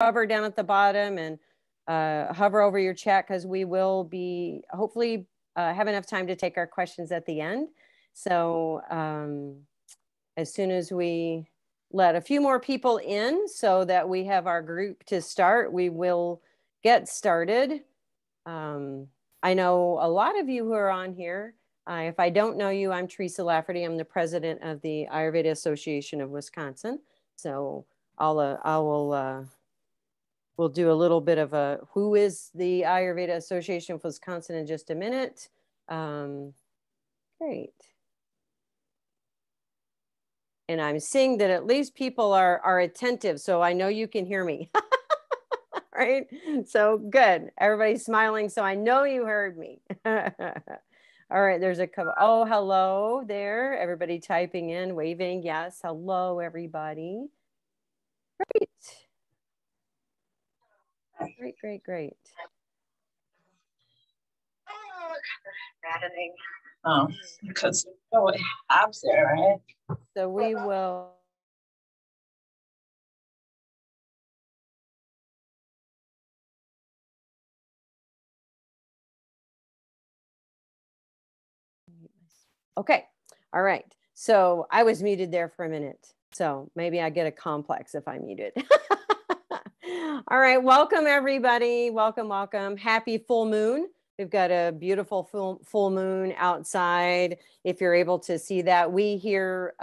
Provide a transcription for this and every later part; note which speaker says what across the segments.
Speaker 1: hover down at the bottom and hover over your chat, because we will be hopefully have enough time to take our questions at the end. So as soon as we let a few more people in so that we have our group to start, we will get started. I know a lot of you who are on here. If I don't know you, I'm Tresa Laferty. I'm the president of the Ayurveda Association of Wisconsin. So we'll do a little bit of a who is the Ayurveda Association of Wisconsin in just a minute. Great. And I'm seeing that at least people are attentive, so I know you can hear me. Right? So good. Everybody's smiling, so I know you heard me. All right, there's a couple. Oh, hello there. Everybody typing in, waving. Yes, hello, everybody. Great. Great, great, great.
Speaker 2: Maddening. Because you know what happens there, right?
Speaker 1: So we will. Okay. All right. So I was muted there for a minute. So maybe I get a complex if I'm muted. All right. Welcome, everybody. Welcome, welcome. Happy full moon. We've got a beautiful full moon outside. If you're able to see that, we here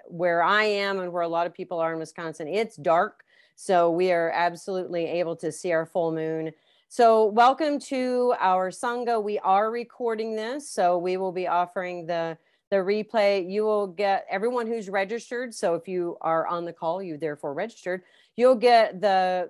Speaker 1: where I am and where a lot of people are in Wisconsin, it's dark. So we are absolutely able to see our full moon. So welcome to our Sangha. We are recording this, so we will be offering the replay. You will get everyone who's registered. So if you are on the call, you therefore registered, you'll get the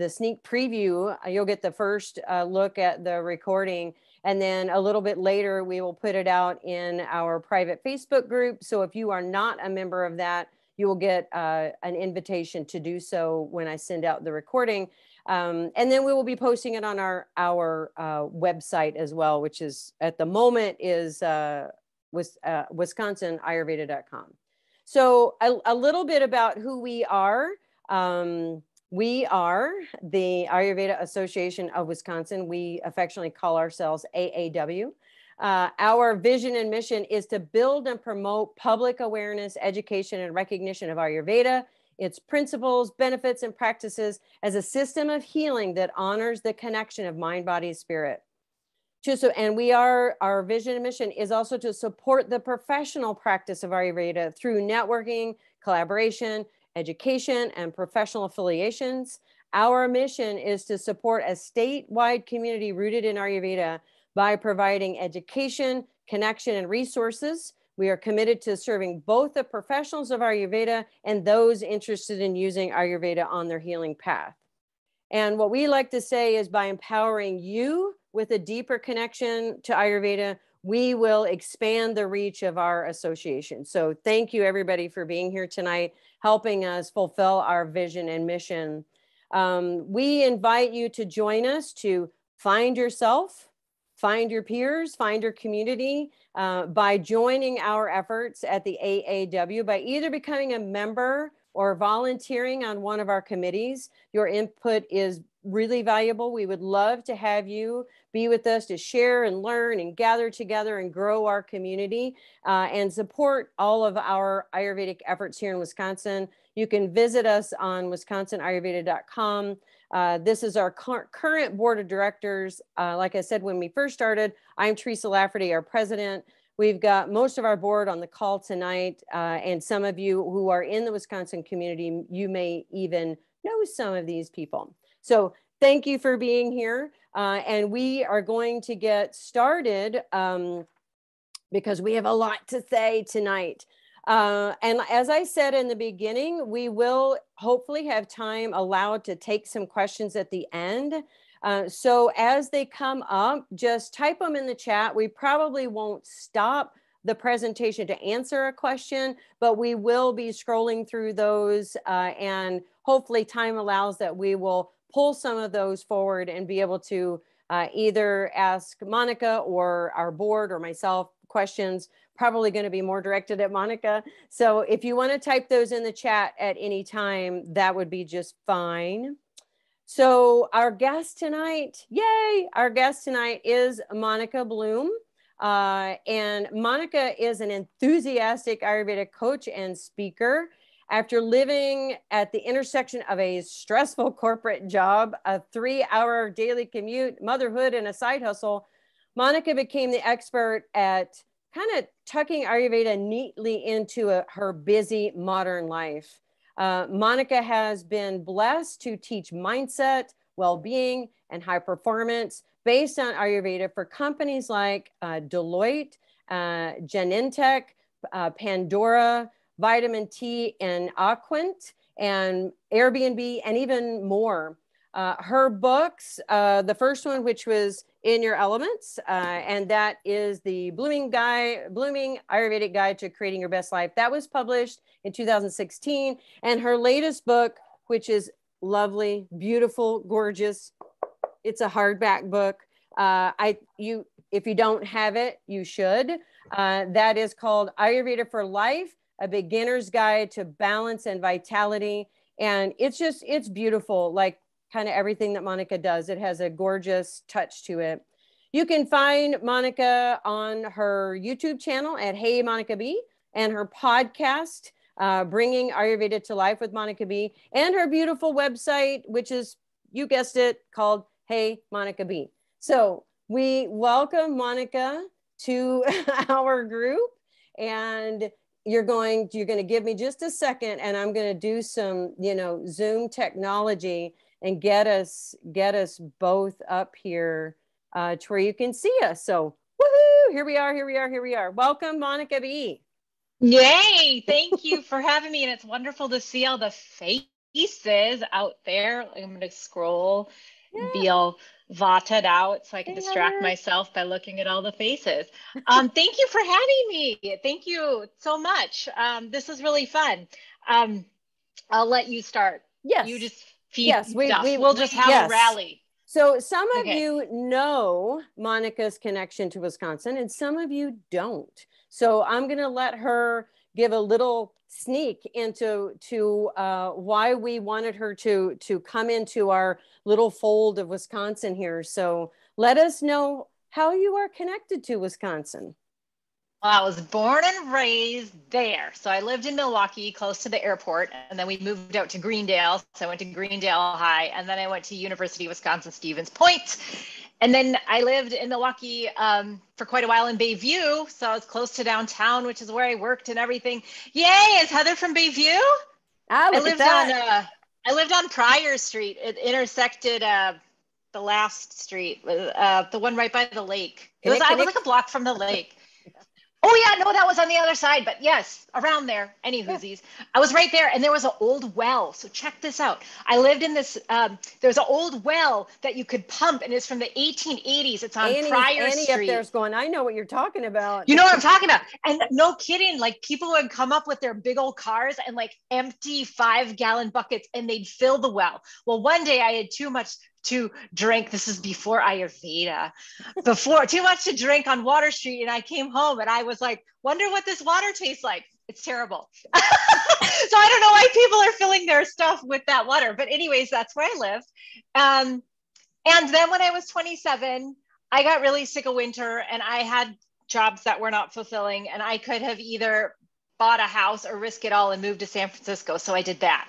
Speaker 1: sneak preview. You'll get the first look at the recording. And then a little bit later, we will put it out in our private Facebook group. So if you are not a member of that, you will get an invitation to do so when I send out the recording. And then we will be posting it on our website as well, which is at the moment is WisconsinAyurveda.com. So a little bit about who we are. We are the Ayurveda Association of Wisconsin. We affectionately call ourselves AAW. Our vision and mission is to build and promote public awareness, education, and recognition of Ayurveda, its principles, benefits, and practices as a system of healing that honors the connection of mind, body, spirit. And our vision and mission is also to support the professional practice of Ayurveda through networking, collaboration, education, and professional affiliations. Our mission is to support a statewide community rooted in Ayurveda by providing education, connection, and resources. We are committed to serving both the professionals of Ayurveda and those interested in using Ayurveda on their healing path. And what we like to say is by empowering you with a deeper connection to Ayurveda, we will expand the reach of our association. So thank you, everybody, for being here tonight, helping us fulfill our vision and mission. We invite you to join us to find yourself, find your peers, find your community by joining our efforts at the AAW by either becoming a member or volunteering on one of our committees. Your input is really valuable. We would love to have you be with us to share and learn and gather together and grow our community and support all of our Ayurvedic efforts here in Wisconsin. You can visit us on WisconsinAyurveda.com. This is our current board of directors. Like I said, when we first started, I'm Tresa Laferty, our president. We've got most of our board on the call tonight, and some of you who are in the Wisconsin community, you may even know some of these people. So thank you for being here. And we are going to get started because we have a lot to say tonight. And as I said in the beginning, we will hopefully have time allowed to take some questions at the end. So as they come up, just type them in the chat. We probably won't stop the presentation to answer a question, but we will be scrolling through those and hopefully time allows that we will pull some of those forward and be able to either ask Monica or our board or myself questions, probably going to be more directed at Monica. So if you want to type those in the chat at any time, that would be just fine. So our guest tonight, yay! Our guest tonight is Monica Bloom. And Monica is an enthusiastic Ayurveda coach and speaker. After living at the intersection of a stressful corporate job, a 3-hour daily commute, motherhood, and a side hustle, Monica became the expert at kind of tucking Ayurveda neatly into her busy modern life. Monica has been blessed to teach mindset, well-being, and high performance based on Ayurveda for companies like Deloitte, Genentech, Pandora, Vitamin T, and Aquint, and Airbnb, and even more. Her books, the first one, which was In Your Elements, and that is the Blooming Ayurvedic Guide to Creating Your Best Life. That was published in 2016. And her latest book, which is lovely, beautiful, gorgeous. It's a hardback book. If you don't have it, you should. That is called Ayurveda for Life, A Beginner's Guide to Balance and Vitality. And it's beautiful, like kind of everything that Monica does. It has a gorgeous touch to it. You can find Monica on her YouTube channel at Hey Monica B, and her podcast, Bringing Ayurveda to Life with Monica B, and her beautiful website, which is, you guessed it, called Hey Monica B. So we welcome Monica to our group, and you're going to give me just a second, and I'm going to do some, Zoom technology and get us both up here to where you can see us. So woohoo, here we are. Welcome, Monica B.
Speaker 3: Yay, thank you for having me. And it's wonderful to see all the faces out there. I'm going to scroll and be all vated out so I can distract myself by looking at all the faces. Thank you for having me. Thank you so much. This is really fun. I'll let you start.
Speaker 1: Yes.
Speaker 3: You just feed stuff. We'll just have
Speaker 1: yes.
Speaker 3: a rally.
Speaker 1: So some of you know Monica's connection to Wisconsin, and some of you don't. So I'm going to let her give a little sneak into why we wanted her to come into our little fold of Wisconsin here. So let us know how you are connected to Wisconsin.
Speaker 3: Well, I was born and raised there. So I lived in Milwaukee, close to the airport, and then we moved out to Greendale. So I went to Greendale High, and then I went to University of Wisconsin-Stevens Point. And then I lived in Milwaukee for quite a while in Bayview. So I was close to downtown, which is where I worked and everything. Yay, is Heather from Bayview? I lived on Pryor Street. It intersected the last street, the one right by the lake. I was like a block from the lake. Oh yeah, no, that was on the other side, but yes, around there, any whoosies. I was right there, and there was an old well. So check this out. I lived in this, there's an old well that you could pump, and it's from the 1880s. It's on Pryor Street.
Speaker 1: Annie up there's going, I know what you're talking about.
Speaker 3: You know what I'm talking about. And no kidding, like people would come up with their big old cars and like empty 5-gallon buckets, and they'd fill the well. Well, one day I had too much to drink. This is before Ayurveda, too much to drink on Water Street. And I came home and I was like, wonder what this water tastes like. It's terrible. So I don't know why people are filling their stuff with that water. But anyways, that's where I lived. And then when I was 27, I got really sick of winter and I had jobs that were not fulfilling. And I could have either bought a house or risk it all and moved to San Francisco. So I did that.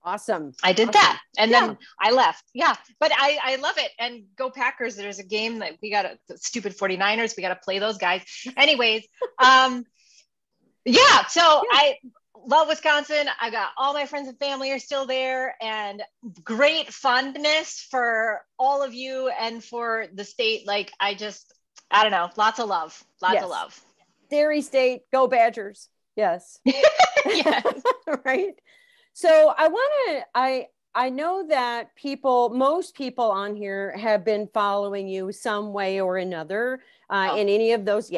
Speaker 1: Awesome.
Speaker 3: I did that. And then I left. Yeah. But I love it. And go Packers. There's a game that we got the stupid 49ers. We got to play those guys. Anyways. I love Wisconsin. I got all my friends and family are still there, and great fondness for all of you and for the state. Like, I don't know. Lots of love. Lots of love.
Speaker 1: Dairy State, go Badgers. Yes.
Speaker 3: Yes.
Speaker 1: Right. So I know that most people on here have been following you some way or another in any of those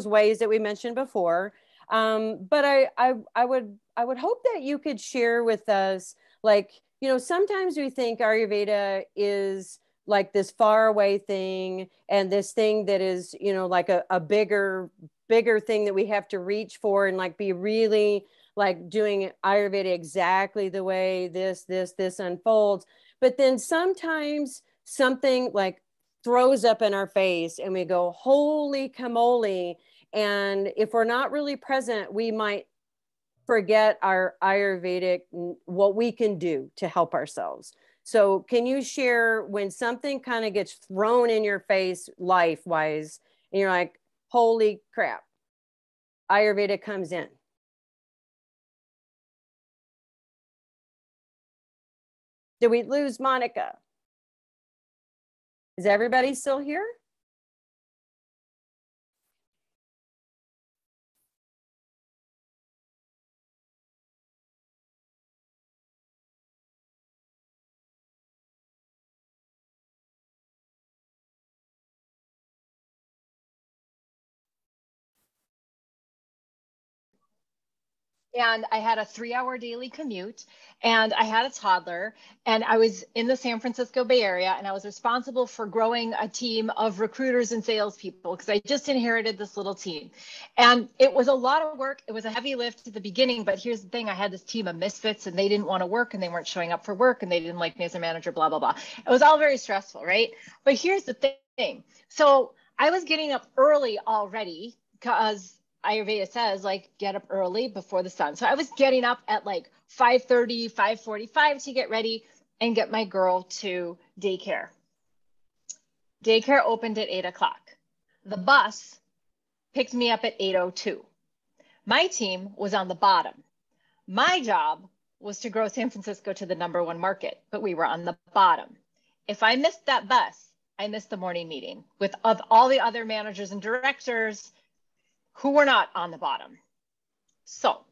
Speaker 1: ways that we mentioned before. But I would hope that you could share with us, like, sometimes we think Ayurveda is like this far away thing, and this thing that is, like a bigger thing that we have to reach for and like be really like doing Ayurveda exactly the way this unfolds. But then sometimes something like throws up in our face and we go, holy camole. And if we're not really present, we might forget our Ayurvedic, what we can do to help ourselves. So can you share when something kind of gets thrown in your face life wise and you're like, holy crap, Ayurveda comes in? Did we lose Monica? Is everybody still here?
Speaker 3: And I had a 3-hour daily commute, and I had a toddler, and I was in the San Francisco Bay Area, and I was responsible for growing a team of recruiters and salespeople because I just inherited this little team. And it was a lot of work. It was a heavy lift at the beginning, but here's the thing. I had this team of misfits, and they didn't want to work, and they weren't showing up for work, and they didn't like me as a manager, blah, blah, blah. It was all very stressful, right? But here's the thing. So I was getting up early already because Ayurveda says like get up early before the sun. So I was getting up at like 5:30, 5:45 to get ready and get my girl to daycare. Daycare opened at 8 o'clock. The bus picked me up at 8:02. My team was on the bottom. My job was to grow San Francisco to the #1 market, but we were on the bottom. If I missed that bus, I missed the morning meeting with all the other managers and directors who were not on the bottom. So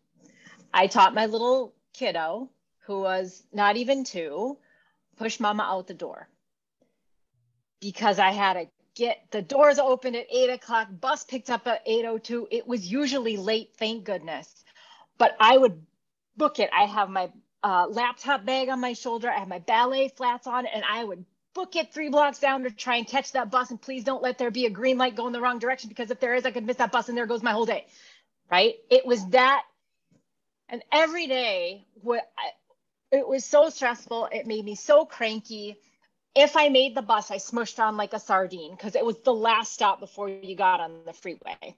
Speaker 3: I taught my little kiddo, who was not even 2, push mama out the door. Because I had to get the doors open at 8 o'clock, bus picked up at 8:02. It was usually late, thank goodness. But I would book it. I have my laptop bag on my shoulder. I have my ballet flats on, and I would book it 3 blocks down to try and catch that bus. And please don't let there be a green light go in the wrong direction, because if there is, I could miss that bus and there goes my whole day, right? It was that. And every day, it was so stressful. It made me so cranky. If I made the bus, I smushed on like a sardine because it was the last stop before you got on the freeway.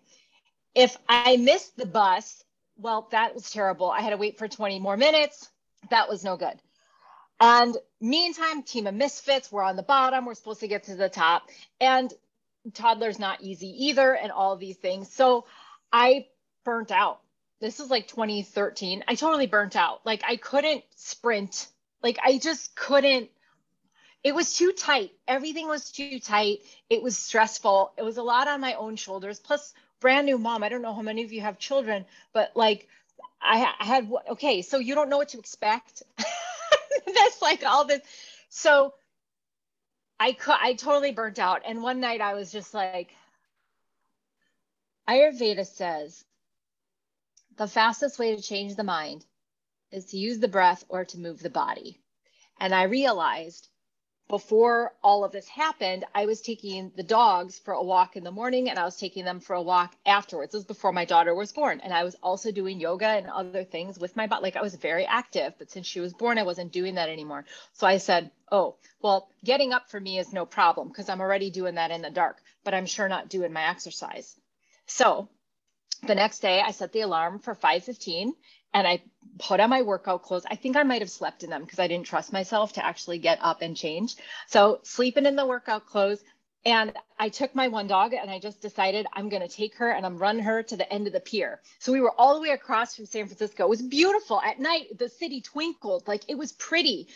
Speaker 3: If I missed the bus, well, that was terrible. I had to wait for 20 more minutes. That was no good. And meantime, team of misfits, we're on the bottom. We're supposed to get to the top. And toddler's not easy either, and all of these things. So I burnt out. This is like 2013. I totally burnt out. Like I couldn't sprint. Like I just couldn't. It was too tight. Everything was too tight. It was stressful. It was a lot on my own shoulders. Plus, brand new mom. I don't know how many of you have children, but like I had, okay, so you don't know what to expect. That's like all this. So I totally burnt out. And one night I was just like, Ayurveda says the fastest way to change the mind is to use the breath or to move the body. And I realized before all of this happened, I was taking the dogs for a walk in the morning, and I was taking them for a walk afterwards. This was before my daughter was born. And I was also doing yoga and other things with my body. Like I was very active, but since she was born, I wasn't doing that anymore. So I said, oh, well, getting up for me is no problem because I'm already doing that in the dark, but I'm sure not doing my exercise. So the next day I set the alarm for 5:15 and I put on my workout clothes. I think I might have slept in them because I didn't trust myself to actually get up and change. So sleeping in the workout clothes. And I took my one dog and I just decided I'm going to take her and I'm running her to the end of the pier. So we were all the way across from San Francisco. It was beautiful at night. The city twinkled, like it was pretty.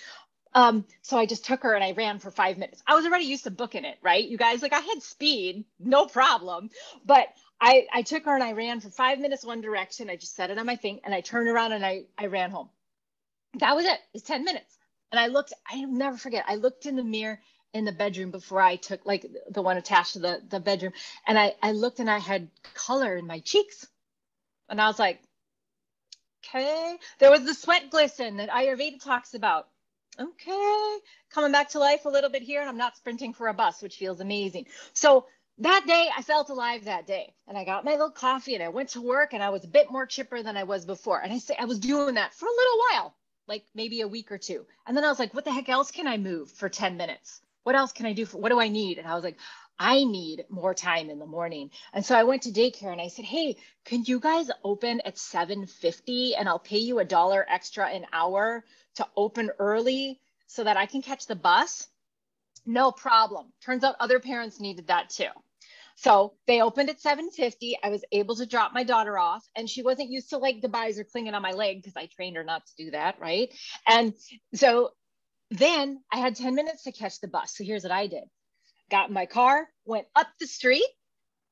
Speaker 3: So I just took her and I ran for 5 minutes. I was already used to booking it, right? You guys, like I had speed, no problem. But I took her and I ran for 5 minutes one direction. I just set it on my thing and I turned around and I ran home. That was it. It's 10 minutes. And I'll never forget. I looked in the mirror in the bedroom before I took like the one attached to the bedroom. And I looked and I had color in my cheeks. And I was like, okay. There was the sweat glisten that Ayurveda talks about. Okay. Coming back to life a little bit here. And I'm not sprinting for a bus, which feels amazing. So that day I felt alive that day, and I got my little coffee and I went to work, and I was a bit more chipper than I was before. And I was doing that for a little while, like maybe a week or two. And then I was like, what the heck else can I move for 10 minutes? What else can I do? What do I need? And I was like, I need more time in the morning. And so I went to daycare and I said, hey, can you guys open at 7:50 and I'll pay you $1 extra an hour to open early so that I can catch the bus? No problem. Turns out other parents needed that too. So they opened at 7:50. I was able to drop my daughter off, and she wasn't used to like goodbyes or clinging on my leg because I trained her not to do that, right? And so then I had 10 minutes to catch the bus. So here's what I did. Got in my car, went up the street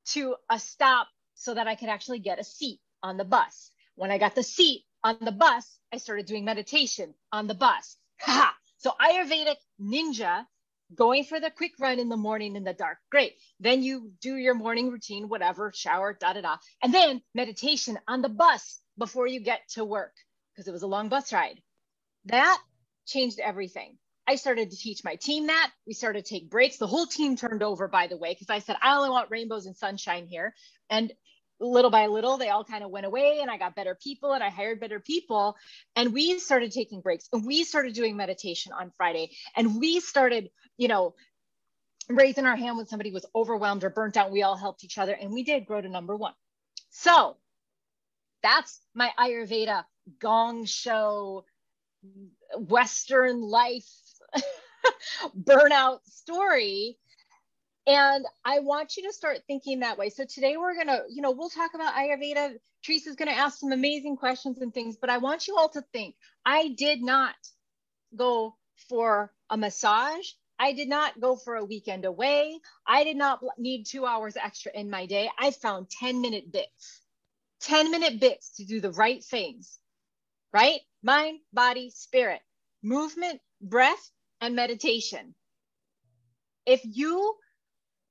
Speaker 3: to a stop so that I could actually get a seat on the bus. When I got the seat on the bus, I started doing meditation on the bus. Ha! So Ayurvedic ninja, going for the quick run in the morning in the dark. Great. Then you do your morning routine, whatever, shower, da-da-da. And then meditation on the bus before you get to work, because it was a long bus ride. That changed everything. I started to teach my team that. We started to take breaks. The whole team turned over, by the way, because I said, I only want rainbows and sunshine here. And little by little, they all kind of went away, and I got better people and I hired better people. And we started taking breaks, and we started doing meditation on Friday. And we started, raising our hand when somebody was overwhelmed or burnt out. We all helped each other, and we did grow to number one. So that's my Ayurveda gong show, Western life burnout story. And I want you to start thinking that way. So today we're going to, we'll talk about Ayurveda. Tresa's going to ask some amazing questions and things, but I want you all to think, I did not go for a massage. I did not go for a weekend away. I did not need 2 hours extra in my day. I found 10-minute bits to do the right things, right? Mind, body, spirit, movement, breath, and meditation. If you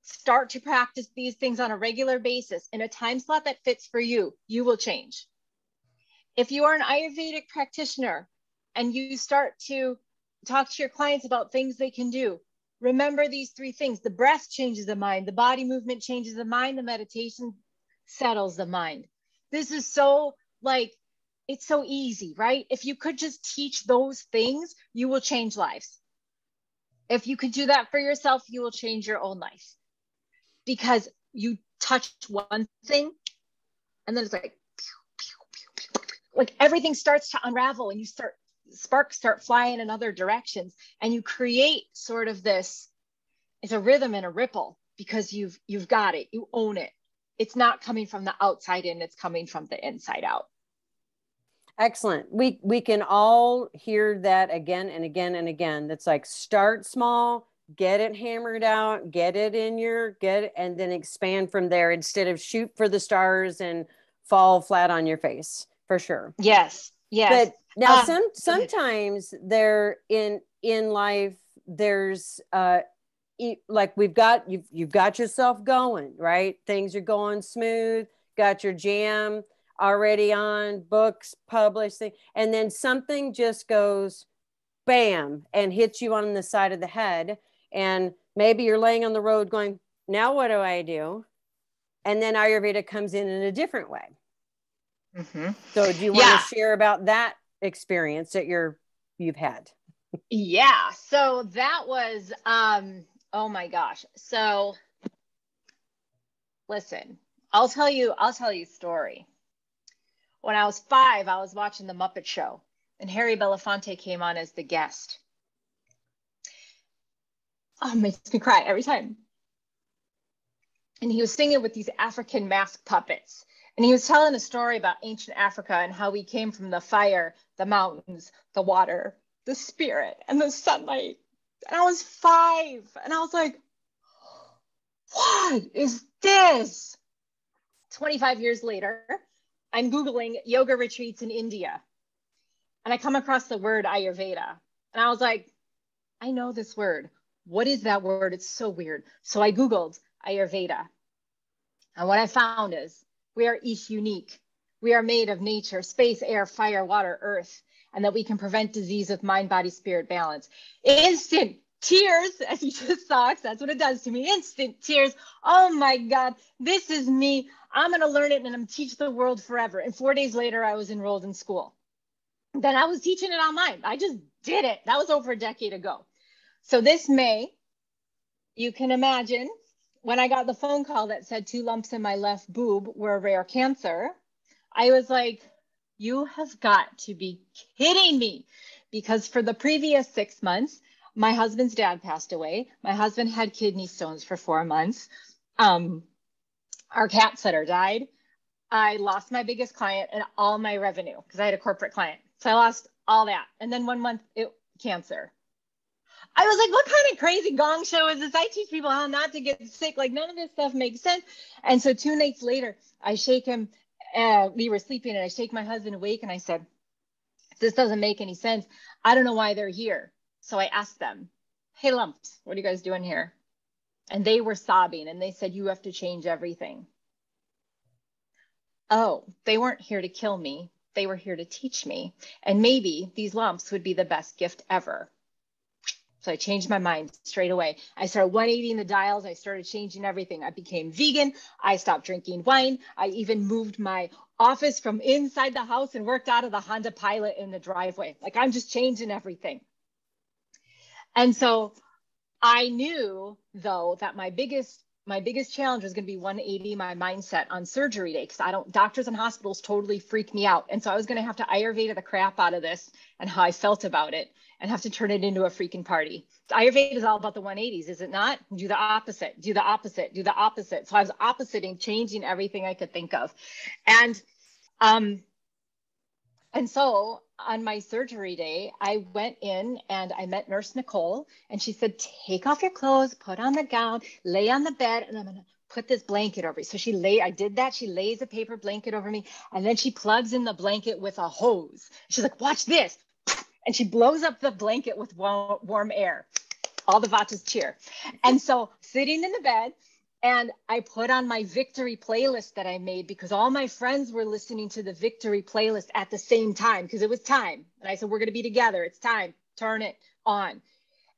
Speaker 3: start to practice these things on a regular basis in a time slot that fits for you, you will change. If you are an Ayurvedic practitioner and you start to talk to your clients about things they can do, remember these 3 things. The breath changes the mind, the body movement changes the mind, the meditation settles the mind. This is so it's so easy, right? If you could just teach those things, you will change lives. If you could do that for yourself, you will change your own life. Because you touch one thing and then it's like everything starts to unravel, and sparks start flying in other directions, and you create sort of this, it's a rhythm and a ripple, because you've got it, you own it. It's not coming from the outside in, it's coming from the inside out.
Speaker 1: Excellent. We can all hear that again and again and again. That's like, start small, get it hammered out, get it, and then expand from there, instead of shoot for the stars and fall flat on your face, for sure.
Speaker 3: Yes.
Speaker 1: But now sometimes there in life, there's like you've got yourself going, right? Things are going smooth, got your jam already on, books published, and then something just goes bam and hits you on the side of the head. And maybe you're laying on the road going, now what do I do? And then Ayurveda comes in a different way. Mm-hmm. So do you want to share about that experience that you've had?
Speaker 3: Yeah. So that was, oh my gosh. So listen, I'll tell you a story. When I was 5, I was watching The Muppet Show, and Harry Belafonte came on as the guest. Oh, it makes me cry every time. And he was singing with these African mask puppets. And he was telling a story about ancient Africa and how we came from the fire, the mountains, the water, the spirit, and the sunlight. And I was 5. And I was like, what is this? 25 years later, I'm Googling yoga retreats in India. And I come across the word Ayurveda. And I was like, I know this word. What is that word? It's so weird. So I Googled Ayurveda. And what I found is we are each unique. We are made of nature, space, air, fire, water, earth, and that we can prevent disease with mind, body, spirit balance. Instant tears, as you just saw, 'cause that's what it does to me, instant tears. Oh my God, this is me. I'm going to learn it and I'm going to teach the world forever. And 4 days later, I was enrolled in school. Then I was teaching it online. I just did it. That was over a decade ago. So this May, you can imagine when I got the phone call that said 2 lumps in my left boob were a rare cancer, I was like, you have got to be kidding me. Because for the previous 6 months, my husband's dad passed away. My husband had kidney stones for 4 months. Our cat sitter died. I lost my biggest client and all my revenue because I had a corporate client. So I lost all that. And then 1 month, cancer. I was like, what kind of crazy gong show is this? I teach people how not to get sick. Like, none of this stuff makes sense. And so 2 nights later, I shake him. We were sleeping and I shake my husband awake and I said, this doesn't make any sense. I don't know why they're here. So I asked them, hey, lumps, what are you guys doing here? And they were sobbing and they said, you have to change everything. Oh, they weren't here to kill me. They were here to teach me. And maybe these lumps would be the best gift ever. So I changed my mind straight away. I started 180 the dials. I started changing everything. I became vegan. I stopped drinking wine. I even moved my office from inside the house and worked out of the Honda Pilot in the driveway. Like, I'm just changing everything. And so I knew, though, that my biggest challenge was going to be 180 my mindset on surgery day, because doctors and hospitals totally freak me out. And so I was going to have to Ayurveda the crap out of this and how I felt about it and have to turn it into a freaking party. Ayurveda is all about the 180s, is it not? Do the opposite, do the opposite, do the opposite. So I was oppositing, changing everything I could think of. And so on my surgery day, I went in and I met Nurse Nicole, and she said, take off your clothes, put on the gown, lay on the bed, and I'm going to put this blanket over you. So I did that. She lays a paper blanket over me, and then she plugs in the blanket with a hose. She's like, watch this. And she blows up the blanket with warm air. All the vatas cheer. And so sitting in the bed, and I put on my victory playlist that I made because all my friends were listening to the victory playlist at the same time because it was time. And I said, we're going to be together. It's time. Turn it on.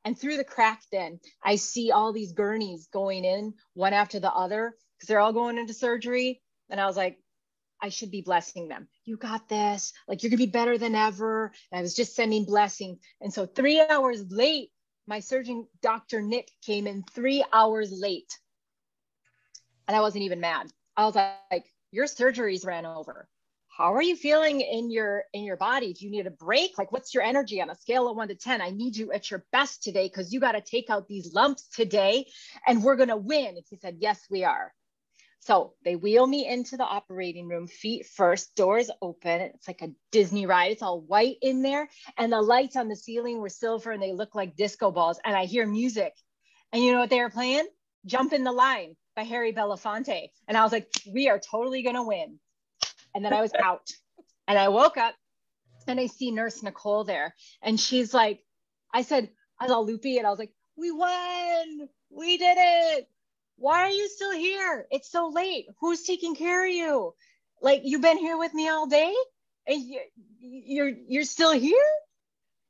Speaker 3: And through the crack then, I see all these gurneys going in one after the other because they're all going into surgery. And I was like, I should be blessing them. You got this. Like, you're going to be better than ever. And I was just sending blessings. And so 3 hours late, my surgeon, Dr. Nick, came in 3 hours late. And I wasn't even mad. I was like, your surgeries ran over. How are you feeling in your body? Do you need a break? Like, what's your energy on a scale of 1 to 10? I need you at your best today because you got to take out these lumps today and we're going to win. And he said, yes, we are. So they wheel me into the operating room, feet first, doors open. It's like a Disney ride. It's all white in there. And the lights on the ceiling were silver and they look like disco balls. And I hear music. And you know what they were playing? Jump in the Line by Harry Belafonte. And I was like, we are totally going to win. And then I was out. And I woke up and I see Nurse Nicole there. And she's like, I was all loopy and I was like, we won. We did it. Why are you still here? It's so late. Who's taking care of you? Like, you've been here with me all day and you're still here?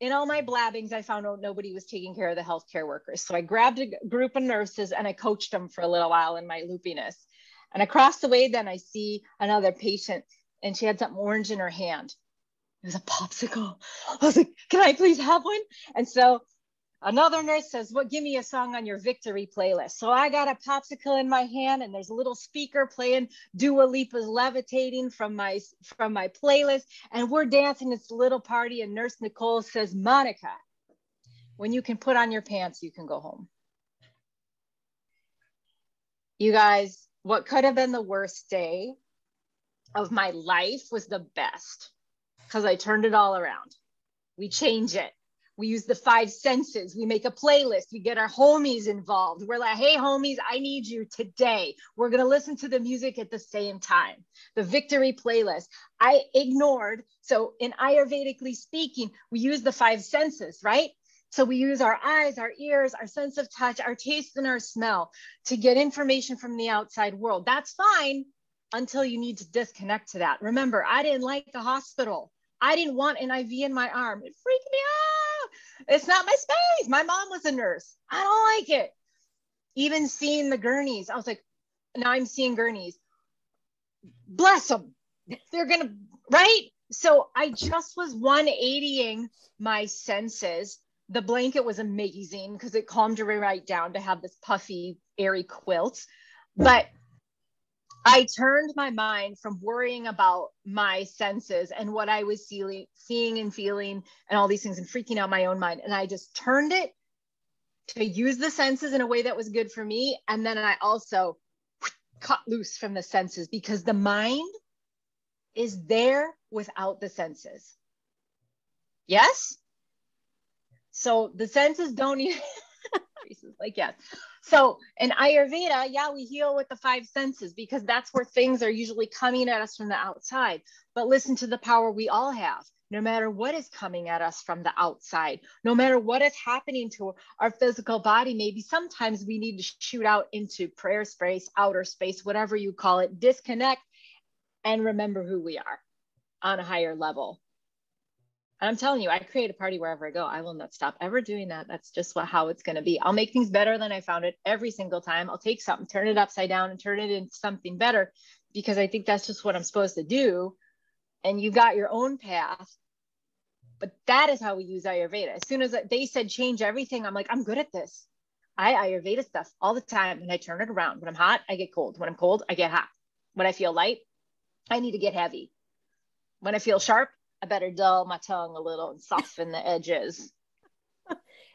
Speaker 3: In all my blabbings, I found out nobody was taking care of the healthcare workers. So I grabbed a group of nurses and I coached them for a little while in my loopiness. And across the way, then I see another patient and she had something orange in her hand. It was a popsicle. I was like, can I please have one? And so another nurse says, well, give me a song on your victory playlist. So I got a popsicle in my hand and there's a little speaker playing Dua Lipa's Levitating from my playlist. And we're dancing this little party. And Nurse Nicole says, Monica, when you can put on your pants, you can go home. You guys, what could have been the worst day of my life was the best because I turned it all around. We change it. We use the 5 senses. We make a playlist. We get our homies involved. We're like, hey, homies, I need you today. We're going to listen to the music at the same time. The victory playlist. I ignored. So in Ayurvedically speaking, we use the 5 senses, right? So we use our eyes, our ears, our sense of touch, our taste, and our smell to get information from the outside world. That's fine until you need to disconnect to that. Remember, I didn't like the hospital. I didn't want an IV in my arm. It freaked me out. It's not my space. My mom was a nurse. I don't like it. Even seeing the gurneys, I was like, now I'm seeing gurneys. Bless them. They're going to, right? So I just was 180ing my senses. The blanket was amazing because it calmed me right down to have this puffy, airy quilt. But I turned my mind from worrying about my senses and what I was seeing and feeling and all these things and freaking out my own mind. And I just turned it to use the senses in a way that was good for me. And then I also cut loose from the senses because the mind is there without the senses. Yes? So the senses don't even, like, yes. So in Ayurveda, yeah, we heal with the 5 senses because that's where things are usually coming at us from the outside. But listen to the power we all have. No matter what is coming at us from the outside, no matter what is happening to our physical body, maybe sometimes we need to shoot out into prayer space, outer space, whatever you call it, disconnect and remember who we are on a higher level. And I'm telling you, I create a party wherever I go. I will not stop ever doing that. That's just how it's going to be. I'll make things better than I found it every single time. I'll take something, turn it upside down and turn it into something better because I think that's just what I'm supposed to do. And you got your own path. But that is how we use Ayurveda. As soon as they said change everything, I'm like, I'm good at this. I Ayurveda stuff all the time and I turn it around. When I'm hot, I get cold. When I'm cold, I get hot. When I feel light, I need to get heavy. When I feel sharp, I better dull my tongue a little and soften the edges.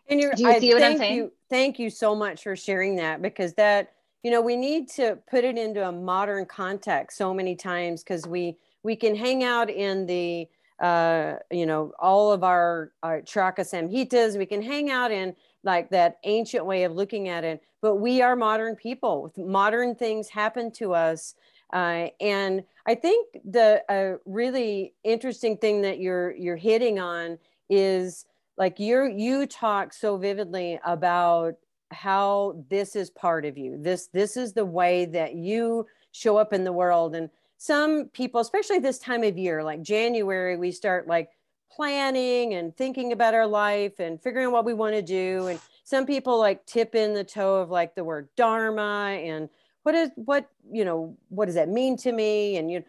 Speaker 1: And
Speaker 3: do you see what I'm saying?
Speaker 1: Thank you so much for sharing that because that, we need to put it into a modern context so many times because we can hang out in the, all of our Traka Samhitas. We can hang out in like that ancient way of looking at it, but we are modern people. Modern things happen to us. And I think the really interesting thing that you're hitting on is like you talk so vividly about how this is part of you. This is the way that you show up in the world. And some people, especially this time of year, like January, we start like planning and thinking about our life and figuring out what we want to do. And some people like tip in the toe of like the word dharma and what does that mean to me? And you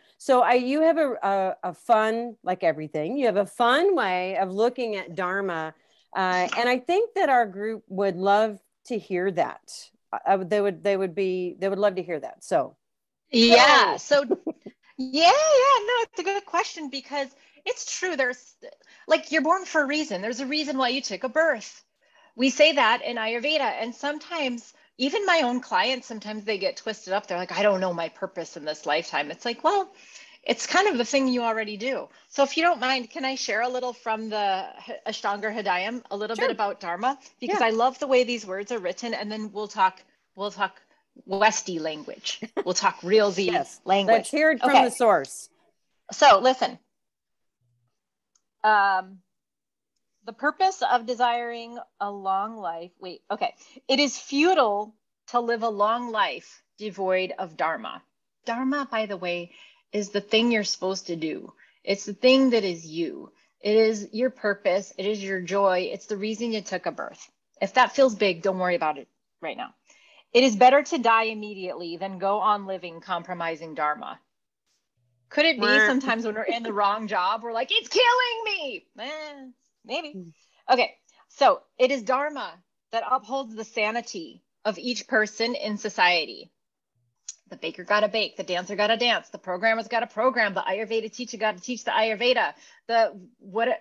Speaker 1: have a fun, like everything, you have a fun way of looking at dharma. And I think that our group would love to hear that. They would love to hear that. So
Speaker 3: yeah. So yeah, no, it's a good question because it's true. There's like, you're born for a reason. There's a reason why you took a birth. We say that in Ayurveda. And sometimes even my own clients, sometimes they get twisted up. They're like, I don't know my purpose in this lifetime. It's like, well, it's kind of the thing you already do. So if you don't mind, can I share a little from the Ashtanga Hridayam, a little bit about Dharma? Because I love the way these words are written. And then we'll talk Westy language. We'll talk real Z language.
Speaker 1: Let's hear it from the source.
Speaker 3: So listen, the purpose of desiring a long life. It is futile to live a long life devoid of Dharma. Dharma, by the way, is the thing you're supposed to do. It's the thing that is you. It is your purpose. It is your joy. It's the reason you took a birth. If that feels big, don't worry about it right now. It is better to die immediately than go on living compromising Dharma. Could it be sometimes when we're in the wrong job, we're like, it's killing me? Maybe. Okay, so it is Dharma that upholds the sanity of each person in society. The baker got to bake, the dancer got to dance, the programmer's got to program, the Ayurveda teacher got to teach the Ayurveda,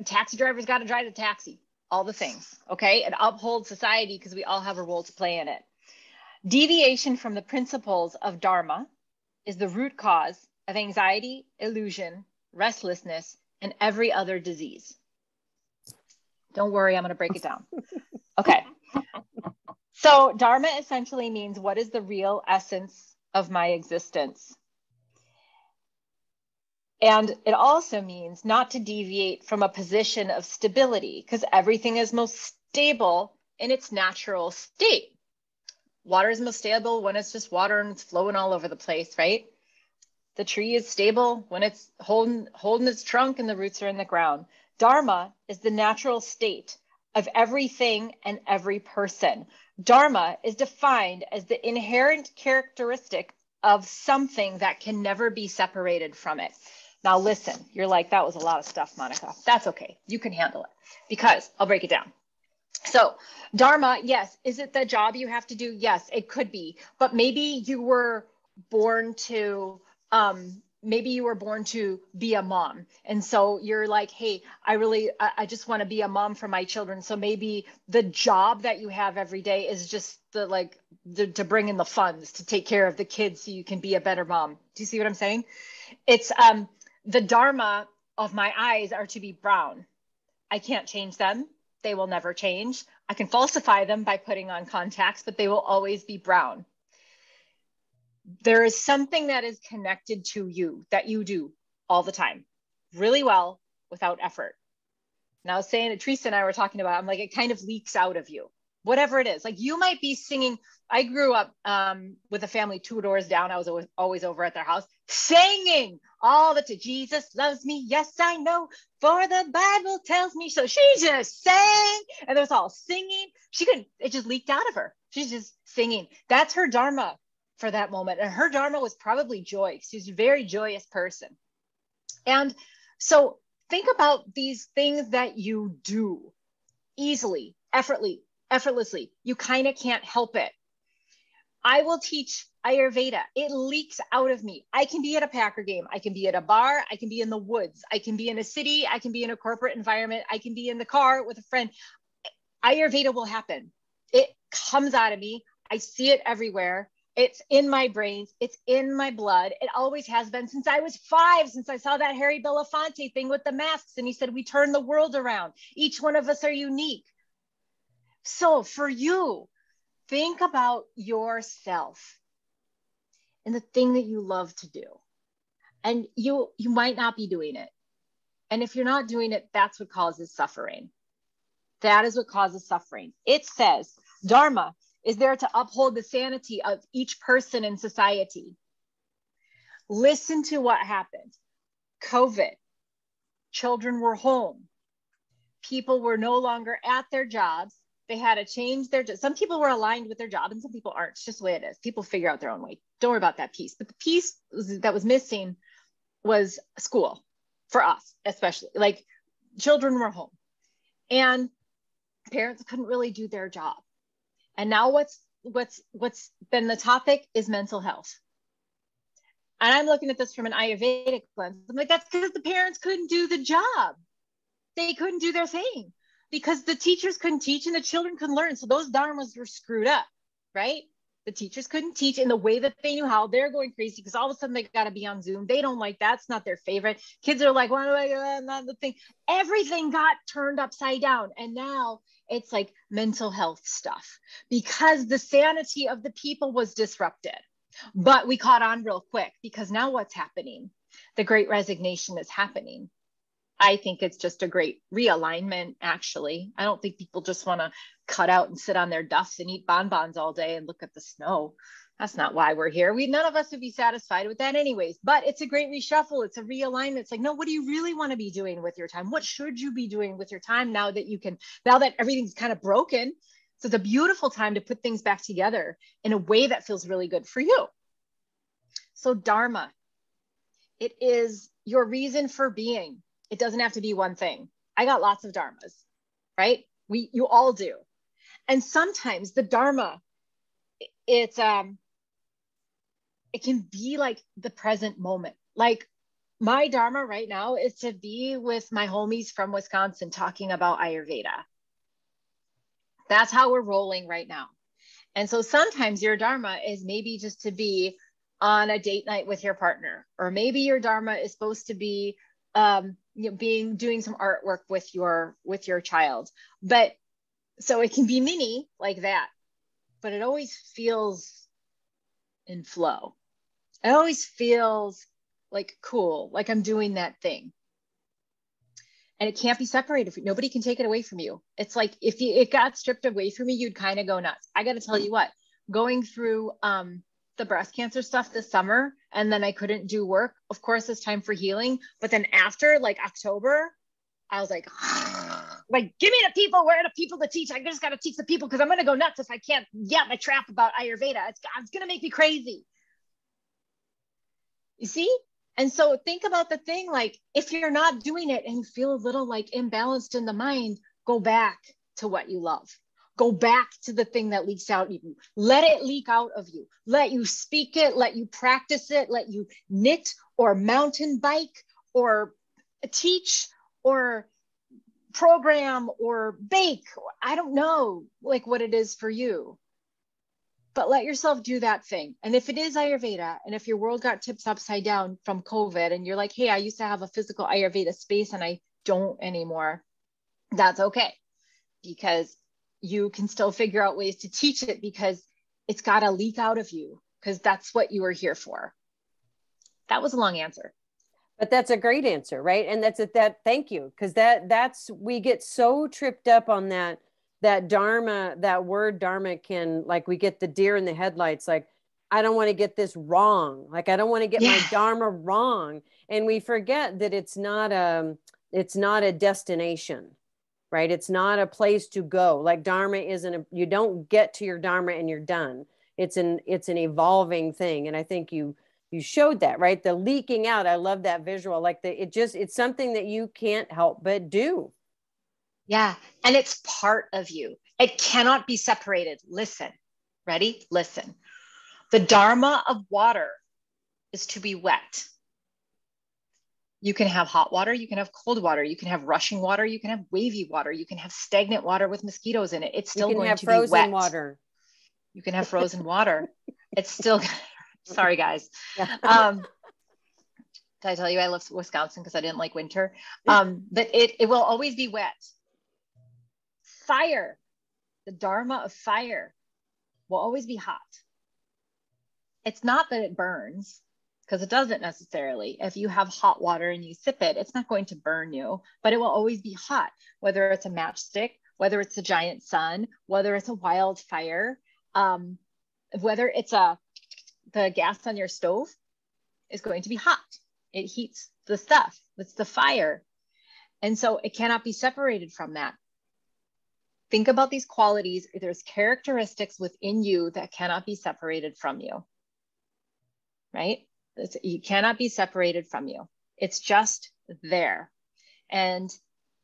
Speaker 3: taxi driver's got to drive the taxi, all the things, okay? It upholds society because we all have a role to play in it. Deviation from the principles of Dharma is the root cause of anxiety, illusion, restlessness, and every other disease. Don't worry, I'm going to break it down. Okay. So Dharma essentially means what is the real essence of my existence? And it also means not to deviate from a position of stability because everything is most stable in its natural state. Water is most stable when it's just water and it's flowing all over the place, right? The tree is stable when it's holding its trunk and the roots are in the ground. Dharma is the natural state of everything and every person. Dharma is defined as the inherent characteristic of something that can never be separated from it. Now listen, you're like, that was a lot of stuff, Monica. That's okay. You can handle it, because I'll break it down. So Dharma, yes. Is it the job you have to do? Yes, it could be. But maybe you were born to, be a mom. And so you're like, hey, I just want to be a mom for my children. So maybe the job that you have every day is just to bring in the funds to take care of the kids so you can be a better mom. Do you see what I'm saying? It's the Dharma of my eyes are to be brown. I can't change them. They will never change. I can falsify them by putting on contacts, but they will always be brown. There is something that is connected to you that you do all the time, really well, without effort. And I was saying that Tresa and I were talking about, I'm like, it kind of leaks out of you, whatever it is. Like you might be singing. I grew up with a family 2 doors down. I was always over at their house singing all the time. Jesus loves me. Yes, I know, for the Bible tells me so. She just sang, and it was all singing. It just leaked out of her. She's just singing. That's her Dharma for that moment. And her Dharma was probably joy. She's a very joyous person. And so think about these things that you do easily, effortlessly. You kind of can't help it. I will teach Ayurveda. It leaks out of me. I can be at a Packer game. I can be at a bar. I can be in the woods. I can be in a city. I can be in a corporate environment. I can be in the car with a friend. Ayurveda will happen. It comes out of me. I see it everywhere. It's in my brains. It's in my blood. It always has been since I was 5, since I saw that Harry Belafonte thing with the masks. And he said, we turn the world around. Each one of us are unique. So for you, think about yourself and the thing that you love to do. And you might not be doing it. And if you're not doing it, that's what causes suffering. That is what causes suffering. It says, Dharma is there to uphold the sanity of each person in society. Listen to what happened. COVID, children were home. People were no longer at their jobs. They had to change their job. Some people were aligned with their job and some people aren't. It's just the way it is. People figure out their own way. Don't worry about that piece. But the piece that was missing was school for us, especially. Like children were home and parents couldn't really do their job. And now what's been the topic is mental health. And I'm looking at this from an Ayurvedic lens. I'm like, that's because the parents couldn't do the job. They couldn't do their thing because the teachers couldn't teach and the children couldn't learn. So those dharmas were screwed up, right? The teachers couldn't teach in the way that they knew how. They're going crazy because all of a sudden they got to be on Zoom. They don't like that. It's not their favorite. Kids are like, why do I do not the thing? Everything got turned upside down. And now it's like mental health stuff because the sanity of the people was disrupted. But we caught on real quick because now what's happening? The great resignation is happening. I think it's just a great realignment, actually. I don't think people just want to cut out and sit on their duffs and eat bonbons all day and look at the snow. That's not why we're here. None of us would be satisfied with that anyways, but it's a great reshuffle. It's a realignment. It's like, no, what do you really want to be doing with your time? What should you be doing with your time now that everything's kind of broken? So it's a beautiful time to put things back together in a way that feels really good for you. So Dharma, it is your reason for being. It doesn't have to be one thing. I got lots of dharmas, right? You all do. And sometimes the dharma, it can be like the present moment. Like my dharma right now is to be with my homies from Wisconsin talking about Ayurveda. That's how we're rolling right now. And so sometimes your dharma is maybe just to be on a date night with your partner, or maybe your dharma is supposed to be doing some artwork with your child. But so it can be mini like that, but it always feels in flow. It always feels like cool, like I'm doing that thing. And it can't be separated. Nobody can take it away from you. It's like if it got stripped away from you, you'd kind of go nuts. I got to tell you what, going through the breast cancer stuff this summer, and then I couldn't do work. Of course, it's time for healing. But then after like October, I was like, like, give me the people. Where are the people to teach? I just got to teach the people because I'm going to go nuts if I can't get my trap about Ayurveda. It's going to make me crazy. You see? And so think about the thing, like, if you're not doing it and you feel a little like imbalanced in the mind, go back to what you love. Go back to the thing that leaks out of you. Let it leak out of you. Let you speak it, let you practice it, let you knit or mountain bike or teach or program or bake. I don't know like what it is for you. But let yourself do that thing. And if it is Ayurveda, and if your world got tipped upside down from COVID, and you're like, hey, I used to have a physical Ayurveda space and I don't anymore, that's okay. Because you can still figure out ways to teach it, because it's got to leak out of you, because that's what you were here for. That was a long answer.
Speaker 1: But that's a great answer, right? And that's that. Thank you. Because that's, we get so tripped up on that dharma, that word dharma can, like, we get the deer in the headlights, like, I don't want to get this wrong. Like, I don't want to get my dharma wrong. And we forget that it's not a destination, right? It's not a place to go. Like, dharma you don't get to your dharma and you're done. It's an evolving thing. And I think you showed that, right? The leaking out. I love that visual. Like, it's something that you can't help but do.
Speaker 3: Yeah. And it's part of you. It cannot be separated. Listen, ready? Listen. The dharma of water is to be wet. You can have hot water. You can have cold water. You can have rushing water. You can have wavy water. You can have stagnant water with mosquitoes in it. It's still going to be wet. You can have frozen water. You can have frozen water. It's still, sorry guys. Yeah. Did I tell you I left Wisconsin because I didn't like winter? But it will always be wet. Fire, the dharma of fire, will always be hot. It's not that it burns, because it doesn't necessarily. If you have hot water and you sip it, it's not going to burn you, but it will always be hot, whether it's a matchstick, whether it's a giant sun, whether it's a wildfire, whether it's the gas on your stove is going to be hot. It heats the stuff. It's the fire. And so it cannot be separated from that. Think about these qualities. There's characteristics within you that cannot be separated from you, right? You cannot be separated from you. It's just there. And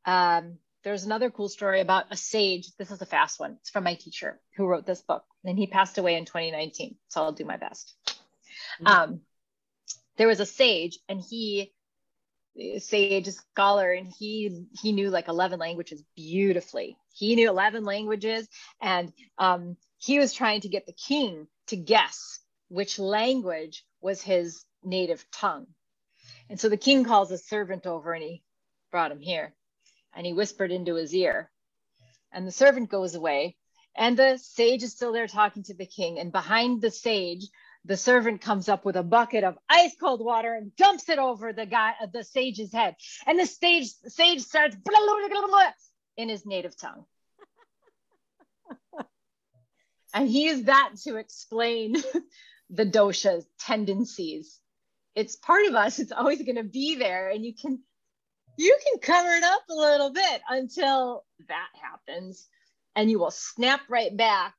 Speaker 3: there's another cool story about a sage. This is a fast one. It's from my teacher who wrote this book, and he passed away in 2019. So I'll do my best. There was a sage, and sage scholar, and he knew like 11 languages beautifully. He knew 11 languages, and he was trying to get the king to guess which language was his native tongue. And so the king calls a servant over, and he brought him here, and he whispered into his ear, and the servant goes away, and the sage is still there talking to the king. And behind the sage, the servant comes up with a bucket of ice cold water and dumps it over the sage's head. And the sage starts blah, blah, blah, blah, in his native tongue. And he used that to explain the dosha's tendencies. It's part of us. It's always going to be there. And you can cover it up a little bit until that happens. And you will snap right back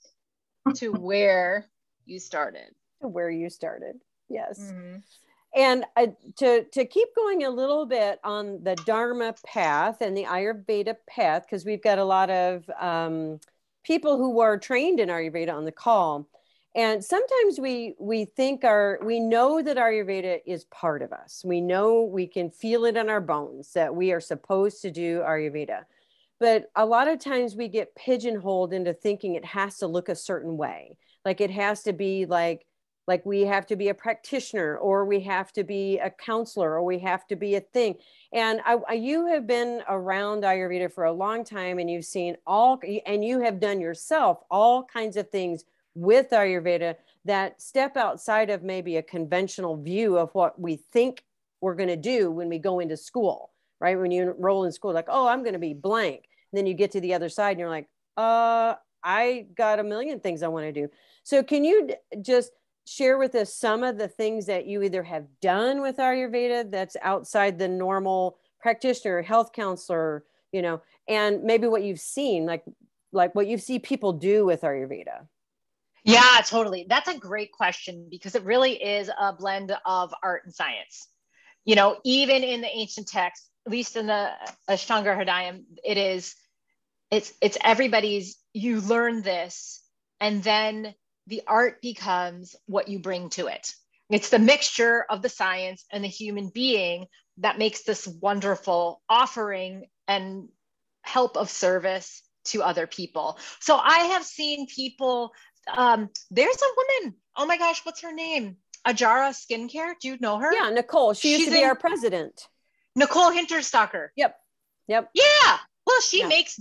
Speaker 3: to where you started.
Speaker 1: Yes. Mm-hmm. And to keep going a little bit on the Dharma path and the Ayurveda path, because we've got a lot of people who are trained in Ayurveda on the call. And sometimes we know that Ayurveda is part of us. We know, we can feel it in our bones that we are supposed to do Ayurveda. But a lot of times we get pigeonholed into thinking it has to look a certain way. Like it has to be like we have to be a practitioner, or we have to be a counselor, or we have to be a thing. And you have been around Ayurveda for a long time, and you've seen and you have done yourself all kinds of things with Ayurveda that step outside of maybe a conventional view of what we think we're going to do when we go into school, right? When you enroll in school, like, oh, I'm going to be blank. And then you get to the other side and you're like, I got a million things I want to do. So can you just share with us some of the things that you either have done with Ayurveda that's outside the normal practitioner, health counselor, and maybe what you've seen, like what you see people do with Ayurveda.
Speaker 3: Yeah, totally. That's a great question because it really is a blend of art and science. You know, even in the ancient texts, at least in the Ashtanga Hridayam, it's everybody's, you learn this, and then the art becomes what you bring to it. It's the mixture of the science and the human being that makes this wonderful offering and help of service to other people. So I have seen people, there's a woman, oh my gosh, what's her name? Ajara Skincare. Do you know her?
Speaker 1: Yeah, Nicole. She used to be our president.
Speaker 3: Nicole Hinterstocker.
Speaker 1: Yep.
Speaker 3: Yeah. Well, she makes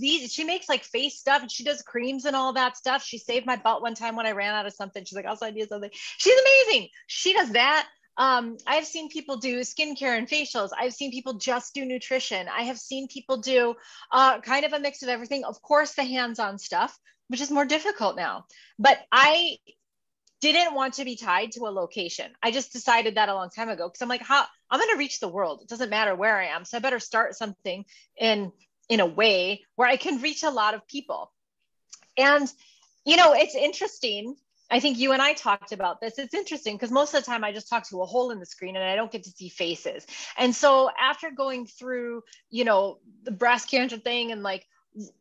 Speaker 3: like face stuff, and she does creams and all that stuff. She saved my butt one time when I ran out of something. She's like, I'll send you something. She's amazing. She does that. I've seen people do skincare and facials. I've seen people just do nutrition. I have seen people do kind of a mix of everything. Of course, the hands-on stuff, which is more difficult now. But I didn't want to be tied to a location. I just decided that a long time ago because I'm like, I'm going to reach the world. It doesn't matter where I am. So I better start something in a way where I can reach a lot of people. And, you know, it's interesting. I think you and I talked about this. It's interesting because most of the time I just talk to a hole in the screen and I don't get to see faces. And so after going through, you know, the breast cancer thing and like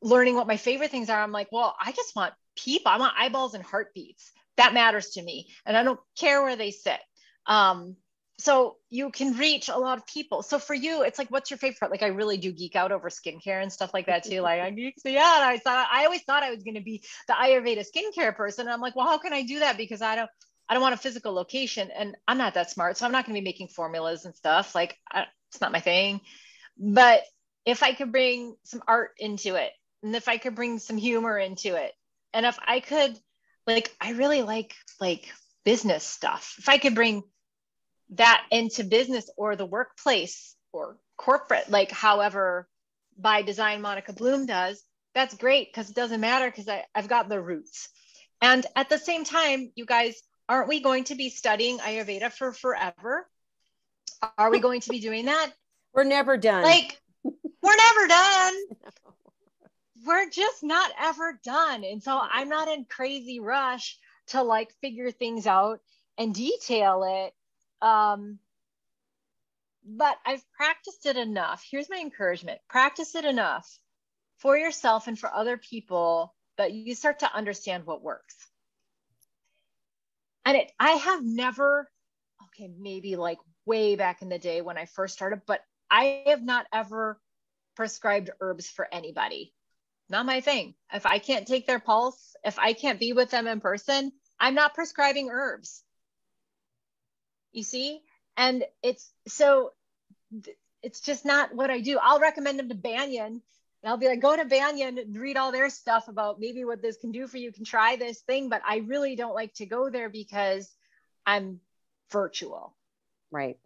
Speaker 3: learning what my favorite things are, I'm like, well, I just want people. I want eyeballs and heartbeats. That matters to me. And I don't care where they sit. So you can reach a lot of people. So for you, it's like, what's your favorite? Like, I really do geek out over skincare and stuff like that too. Like, I geeks me out. I always thought I was going to be the Ayurveda skincare person. And I'm like, well, how can I do that? Because I don't want a physical location, and I'm not that smart. So I'm not going to be making formulas and stuff. Like, it's not my thing. But if I could bring some art into it, and if I could bring some humor into it, and if I could, like, I really like business stuff. If I could bring that into business or the workplace or corporate, like however by design Monica Bloom does, that's great because it doesn't matter because I've got the roots. And at the same time, you guys, aren't we going to be studying Ayurveda for forever? Are we going to be doing that?
Speaker 1: We're never done.
Speaker 3: Like, we're never done. We're just not ever done. And so I'm not in crazy rush to like figure things out and detail it. But I've practiced it enough. Here's my encouragement. Practice it enough for yourself and for other people that you start to understand what works. And I have never, okay, maybe like way back in the day when I first started, but I have not ever prescribed herbs for anybody. Not my thing. If I can't take their pulse, if I can't be with them in person, I'm not prescribing herbs. You see? And it's just not what I do. I'll recommend them to Banyan, and I'll be like, go to Banyan and read all their stuff about maybe what this can do for you. You can try this thing, but I really don't like to go there because I'm virtual.
Speaker 1: Right.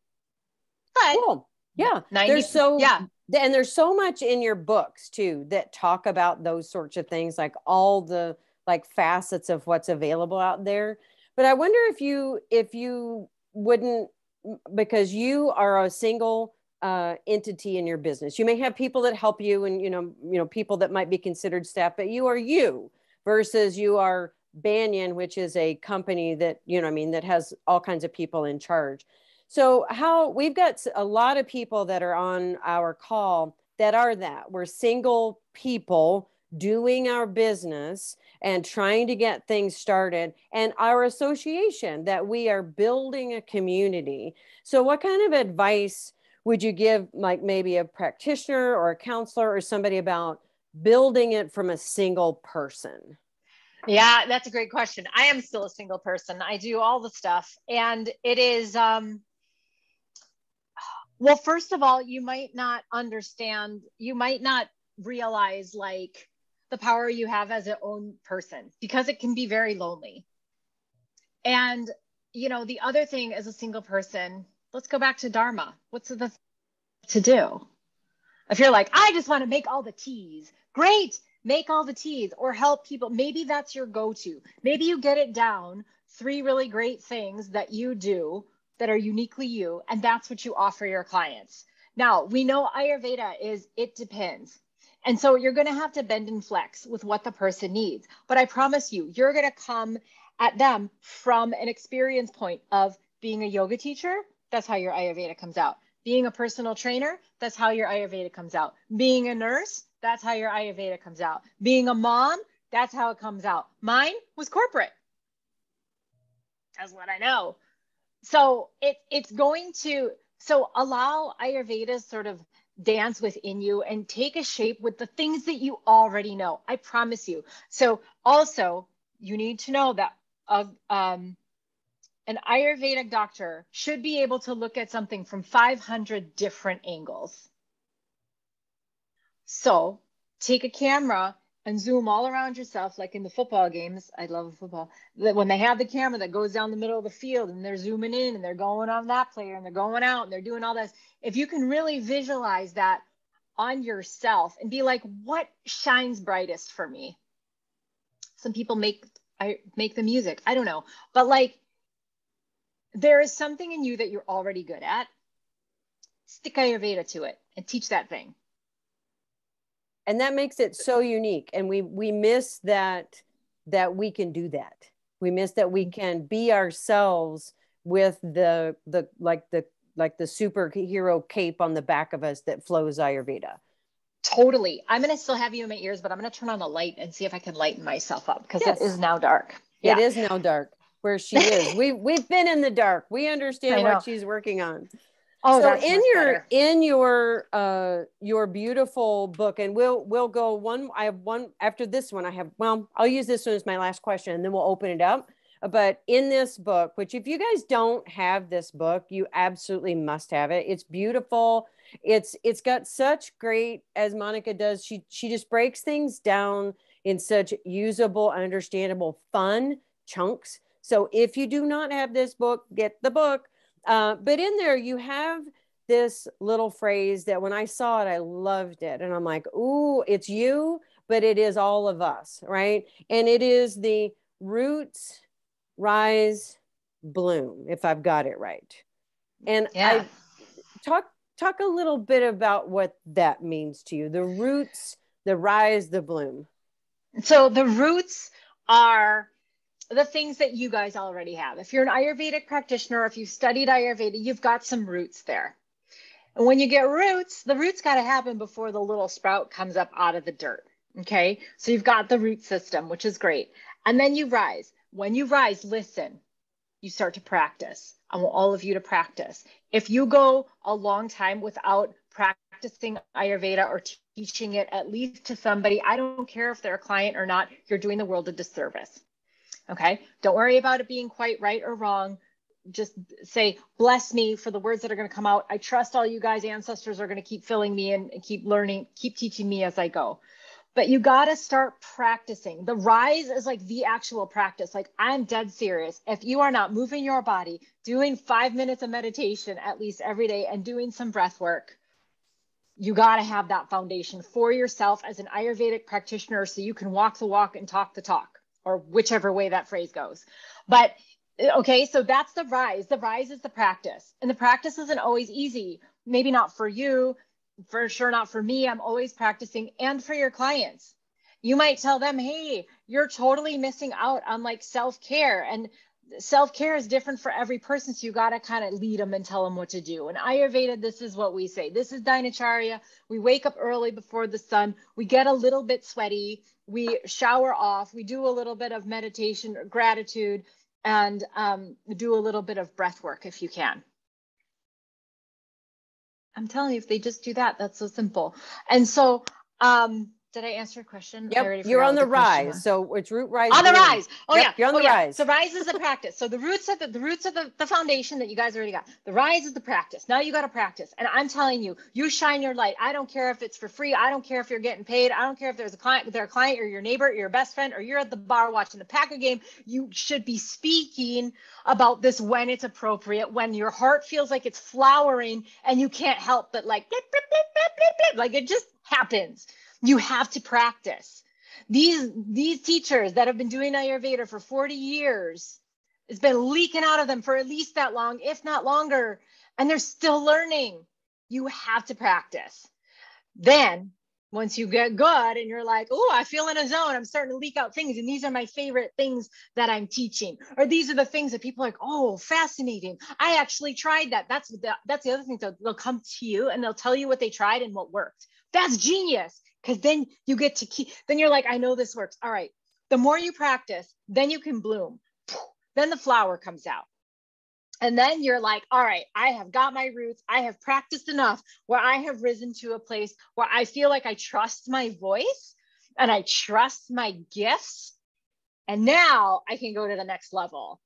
Speaker 3: But
Speaker 1: cool. Yeah. And there's so much in your books too that talk about those sorts of things, like all the like facets of what's available out there. But I wonder if you wouldn't, because you are a single entity in your business. You may have people that help you and, you know, people that might be considered staff, but you are you versus you are Banyan, which is a company that, you know, I mean, that has all kinds of people in charge. So we've got a lot of people that are on our call that are that. We're single people doing our business and trying to get things started, and our association that we are building a community. So what kind of advice would you give, like maybe a practitioner or a counselor or somebody about building it from a single person?
Speaker 3: Yeah, that's a great question. I am still a single person. I do all the stuff, and it is, well, first of all, you might not understand, you might not realize like the power you have as your own person, because it can be very lonely. And, you know, the other thing as a single person, let's go back to Dharma. What's the to do? If you're like, I just want to make all the teas, great, make all the teas or help people. Maybe that's your go-to. Maybe you get it down 3 really great things that you do that are uniquely you, and that's what you offer your clients. Now, we know Ayurveda is, it depends. And so you're going to have to bend and flex with what the person needs. But I promise you, you're going to come at them from an experience point of being a yoga teacher. That's how your Ayurveda comes out. Being a personal trainer, that's how your Ayurveda comes out. Being a nurse, that's how your Ayurveda comes out. Being a mom, that's how it comes out. Mine was corporate. That's what I know. So it's going to, so allow Ayurveda sort of dance within you and take a shape with the things that you already know. I promise you. So also, you need to know that an Ayurvedic doctor should be able to look at something from 500 different angles. So take a camera and zoom all around yourself, like in the football games. I love football. When they have the camera that goes down the middle of the field and they're zooming in and they're going on that player and they're going out and they're doing all this. If you can really visualize that on yourself and be like, what shines brightest for me? Some people make the music. I don't know. But like, there is something in you that you're already good at. Stick Ayurveda to it and teach that thing.
Speaker 1: And that makes it so unique. And we miss that we can do that. We miss that we can be ourselves with the superhero cape on the back of us that flows Ayurveda.
Speaker 3: Totally. I'm going to still have you in my ears, but I'm going to turn on the light and see if I can lighten myself up because
Speaker 1: Yes.
Speaker 3: It is now dark.
Speaker 1: It is now dark where she is. We've been in the dark. We understand what she's working on.
Speaker 3: Oh,
Speaker 1: so
Speaker 3: that's
Speaker 1: in your beautiful book, and we'll go one. I have one after this one. I'll use this one as my last question, and then we'll open it up. But in this book, which if you guys don't have this book, you absolutely must have it. It's beautiful. It's got such great, as Monica does. She just breaks things down in such usable, understandable, fun chunks. So if you do not have this book, get the book. But in there, you have this little phrase that when I saw it, I loved it. And I'm like, ooh, it's you, but it is all of us, right? And it is the roots, rise, bloom, if I've got it right. And I talk a little bit about what that means to you. The roots, the rise, the bloom.
Speaker 3: So the roots are the things that you guys already have. If you're an Ayurvedic practitioner, if you've studied Ayurveda, you've got some roots there. And when you get roots, the roots got to happen before the little sprout comes up out of the dirt. Okay. So you've got the root system, which is great. And then you rise. When you rise, listen, you start to practice. I want all of you to practice. If you go a long time without practicing Ayurveda or teaching it at least to somebody, I don't care if they're a client or not, you're doing the world a disservice. Okay. Don't worry about it being quite right or wrong. Just say, bless me for the words that are going to come out. I trust all you guys, ancestors are going to keep filling me in and keep learning, keep teaching me as I go. But you got to start practicing. The rise is like the actual practice. Like, I'm dead serious. If you are not moving your body, doing 5 minutes of meditation at least every day and doing some breath work, you got to have that foundation for yourself as an Ayurvedic practitioner so you can walk the walk and talk the talk, or whichever way that phrase goes. But okay, so that's the rise. The rise is the practice. And the practice isn't always easy. Maybe not for you, for sure not for me. I'm always practicing, and for your clients. You might tell them, hey, you're totally missing out on like self-care. And self-care is different for every person. So you got to kind of lead them and tell them what to do. And Ayurveda, this is what we say. This is Dinacharya. We wake up early before the sun. We get a little bit sweaty. We shower off. We do a little bit of meditation, gratitude, and do a little bit of breath work if you can. I'm telling you, if they just do that, that's so simple. And so, did I answer your question?
Speaker 1: Yep, you're on the rise. So it's root rise.
Speaker 3: On the rise. Oh, yeah.
Speaker 1: You're on the rise.
Speaker 3: So rise is the practice. So the roots are the foundation that you guys already got. The rise is the practice. Now you got to practice. And I'm telling you, you shine your light. I don't care if it's for free. I don't care if you're getting paid. I don't care if there's a client, they're a client or your neighbor, your best friend, or you're at the bar watching the Packer game. You should be speaking about this when it's appropriate, when your heart feels like it's flowering and you can't help but like, blip, blip, blip, blip, blip, blip. Like it just happens. You have to practice. These teachers that have been doing Ayurveda for 40 years, it's been leaking out of them for at least that long, if not longer, and they're still learning. You have to practice. Then once you get good and you're like, oh, I feel in a zone, I'm starting to leak out things. And these are my favorite things that I'm teaching. Or these are the things that people are like, oh, fascinating. I actually tried that. That's the other thing. They'll come to you and they'll tell you what they tried and what worked. That's genius. Because then you get to keep, then you're like, I know this works. All right. The more you practice, then you can bloom. Then the flower comes out. And then you're like, all right, I have got my roots. I have practiced enough where I have risen to a place where I feel like I trust my voice and I trust my gifts. And now I can go to the next level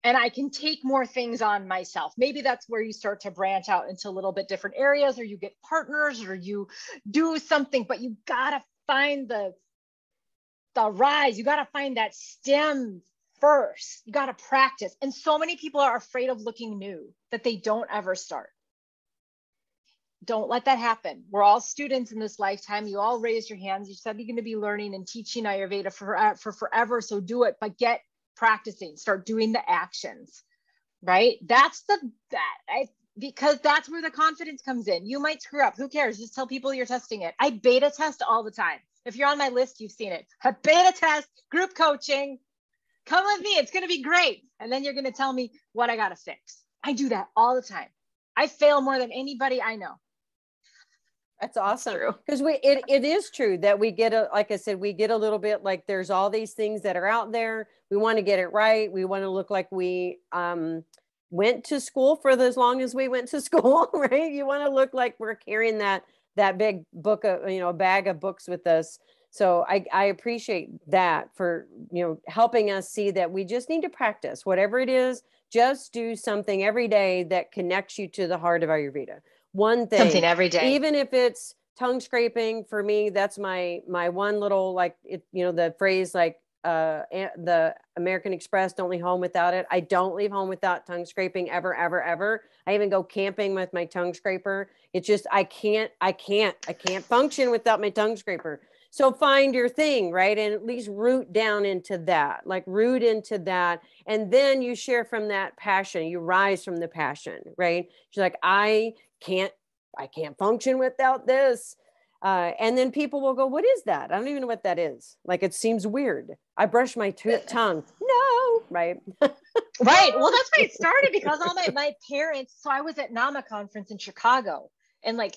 Speaker 3: and I can take more things on myself. Maybe that's where you start to branch out into a little bit different areas, or you get partners, or you do something, but you got to find the rise. You got to find that stem first. You got to practice. And so many people are afraid of looking new that they don't ever start. Don't let that happen. We're all students in this lifetime. You all raised your hands. You said you're going to be learning and teaching Ayurveda for forever. So do it, but get practicing. Start doing the actions, right? Because that's where the confidence comes in. You might screw up. Who cares? Just tell people you're testing it. I beta test all the time. If you're on my list, you've seen it. A beta test, group coaching. Come with me. It's going to be great. And then you're going to tell me what I got to fix. I do that all the time. I fail more than anybody I know.
Speaker 1: That's awesome. Because it is true that we get like I said, we get a little bit like there's all these things that are out there. We want to get it right. We want to look like we went to school for as long as we went to school, right? You want to look like we're carrying that big book of, a bag of books with us. So I appreciate that for, helping us see that we just need to practice whatever it is. Just do something every day that connects you to the heart of Ayurveda. One thing,
Speaker 3: something every day,
Speaker 1: even if it's tongue scraping. For me, that's my one little, like, the phrase, like, the American Express, don't leave home without it. I don't leave home without tongue scraping ever, ever, ever. I even go camping with my tongue scraper. It's just, I can't function without my tongue scraper. So find your thing, right? And at least root down into that, And then you share from that passion. You rise from the passion, right? She's like, I can't function without this. And then people will go, what is that? I don't even know what that is. Like, it seems weird. I brush my tongue. No, right?
Speaker 3: Right. Well, that's why it started, because all my parents, so I was at NAMA conference in Chicago in like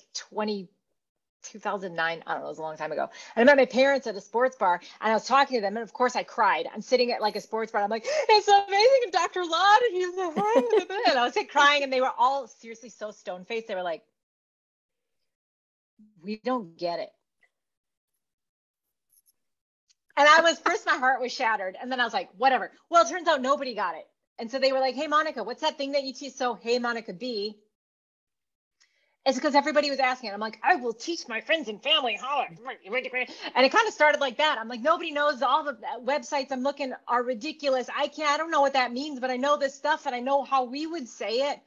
Speaker 3: 2009, I don't know, it was a long time ago. And I met my parents at a sports bar and I was talking to them. And of course I cried. I'm sitting at like a sports bar. I'm like, it's amazing. And Dr. Lott, and he's and I was like crying, and they were all seriously so stone faced. They were like, we don't get it. And I was, first my heart was shattered. And then I was like, whatever. Well, it turns out nobody got it. And so they were like, hey, Monica, what's that thing that you teach? So, hey, Monica B. It's because everybody was asking. I'm like, I will teach my friends and family how. And it kind of started like that. I'm like, nobody knows. All the websites I'm looking are ridiculous. I don't know what that means, but I know this stuff and I know how we would say it.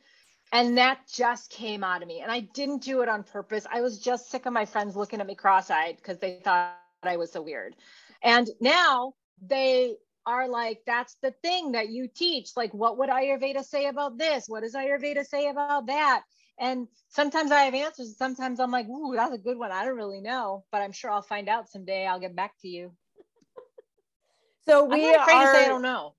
Speaker 3: And that just came out of me. And I didn't do it on purpose. I was just sick of my friends looking at me cross-eyed because they thought I was so weird. And now they are like, that's the thing that you teach. Like, what would Ayurveda say about this? What does Ayurveda say about that? And sometimes I have answers. Sometimes I'm like, ooh, that's a good one. I don't really know, but I'm sure I'll find out someday. I'll get back to you.
Speaker 1: So
Speaker 3: I'm not afraid to say I don't know.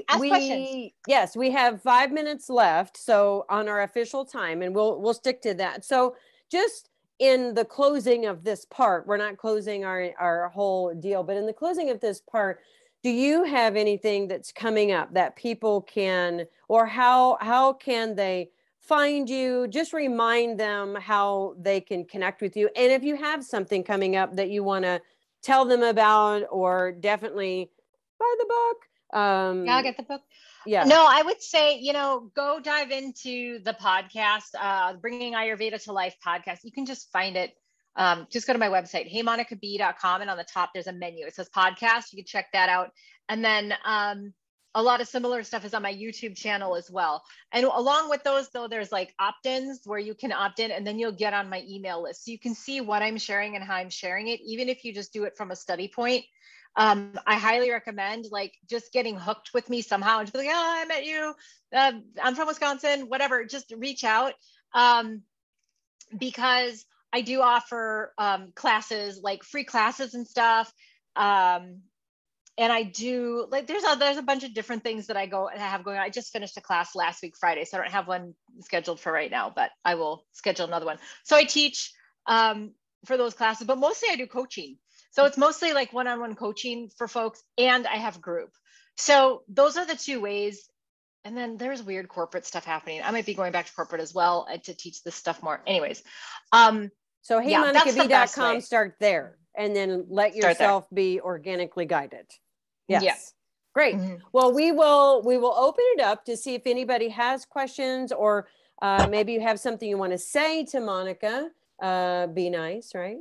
Speaker 3: Ask questions.
Speaker 1: Yes, we have 5 minutes left. So on our official time, and we'll stick to that. So just in the closing of this part, we're not closing our whole deal, but in the closing of this part, do you have anything that's coming up that people can, or how can they find you? Just remind them how they can connect with you. And if you have something coming up that you want to tell them about, or definitely buy the book.
Speaker 3: Yeah, I'll get the book.
Speaker 1: Yeah.
Speaker 3: No, I would say, go dive into the podcast, Bringing Ayurveda to Life podcast. You can just find it. Just go to my website, heymonicab.com. And on the top, there's a menu. It says podcast. You can check that out. And then a lot of similar stuff is on my YouTube channel as well. And along with those, though, there's like opt-ins where you can opt in, and then you'll get on my email list. So you can see what I'm sharing and how I'm sharing it, even if you just do it from a study point. I highly recommend just getting hooked with me somehow and just be like, oh, I met you. I'm from Wisconsin, whatever, just reach out. Because I do offer classes, like free classes and stuff. And I do like, there's a bunch of different things that I have going on. I just finished a class last week, Friday, so I don't have one scheduled for right now, but I will schedule another one. So I teach for those classes, but mostly I do coaching. So it's mostly like one-on-one coaching for folks, and I have group. So those are the two ways. And then there's weird corporate stuff happening. I might be going back to corporate as well to teach this stuff more. Anyways.
Speaker 1: So HeyMonicaB.com, start there, and then let yourself be organically guided. Yes. Yeah. Great. Mm-hmm. Well, we will open it up to see if anybody has questions, or maybe you have something you want to say to Monica. Be nice, right?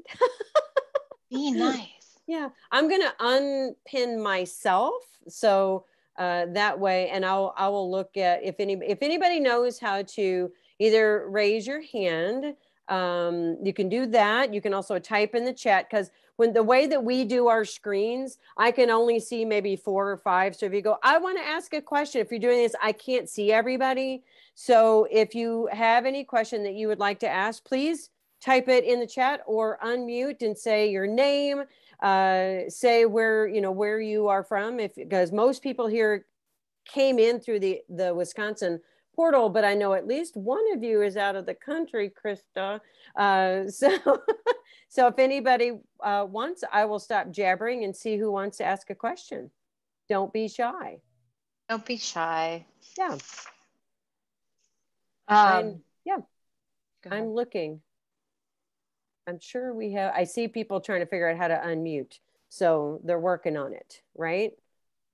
Speaker 3: Be nice.
Speaker 1: Yeah. I'm going to unpin myself. So that way, and I will look at if anybody knows how to either raise your hand. You can do that. You can also type in the chat, because when the way that we do our screens, I can only see maybe 4 or 5. So if you go, I want to ask a question, if you're doing this, I can't see everybody. So if you have any question that you would like to ask, please type it in the chat or unmute and say your name, say where you are from, because most people here came in through the Wisconsin portal, but I know at least one of you is out of the country, Krista. So if anybody wants, I will stop jabbering and see who wants to ask a question. Don't be shy.
Speaker 3: Don't be shy.
Speaker 1: Yeah. I'm looking. I'm sure we have, I see people trying to figure out how to unmute. So they're working on it, right?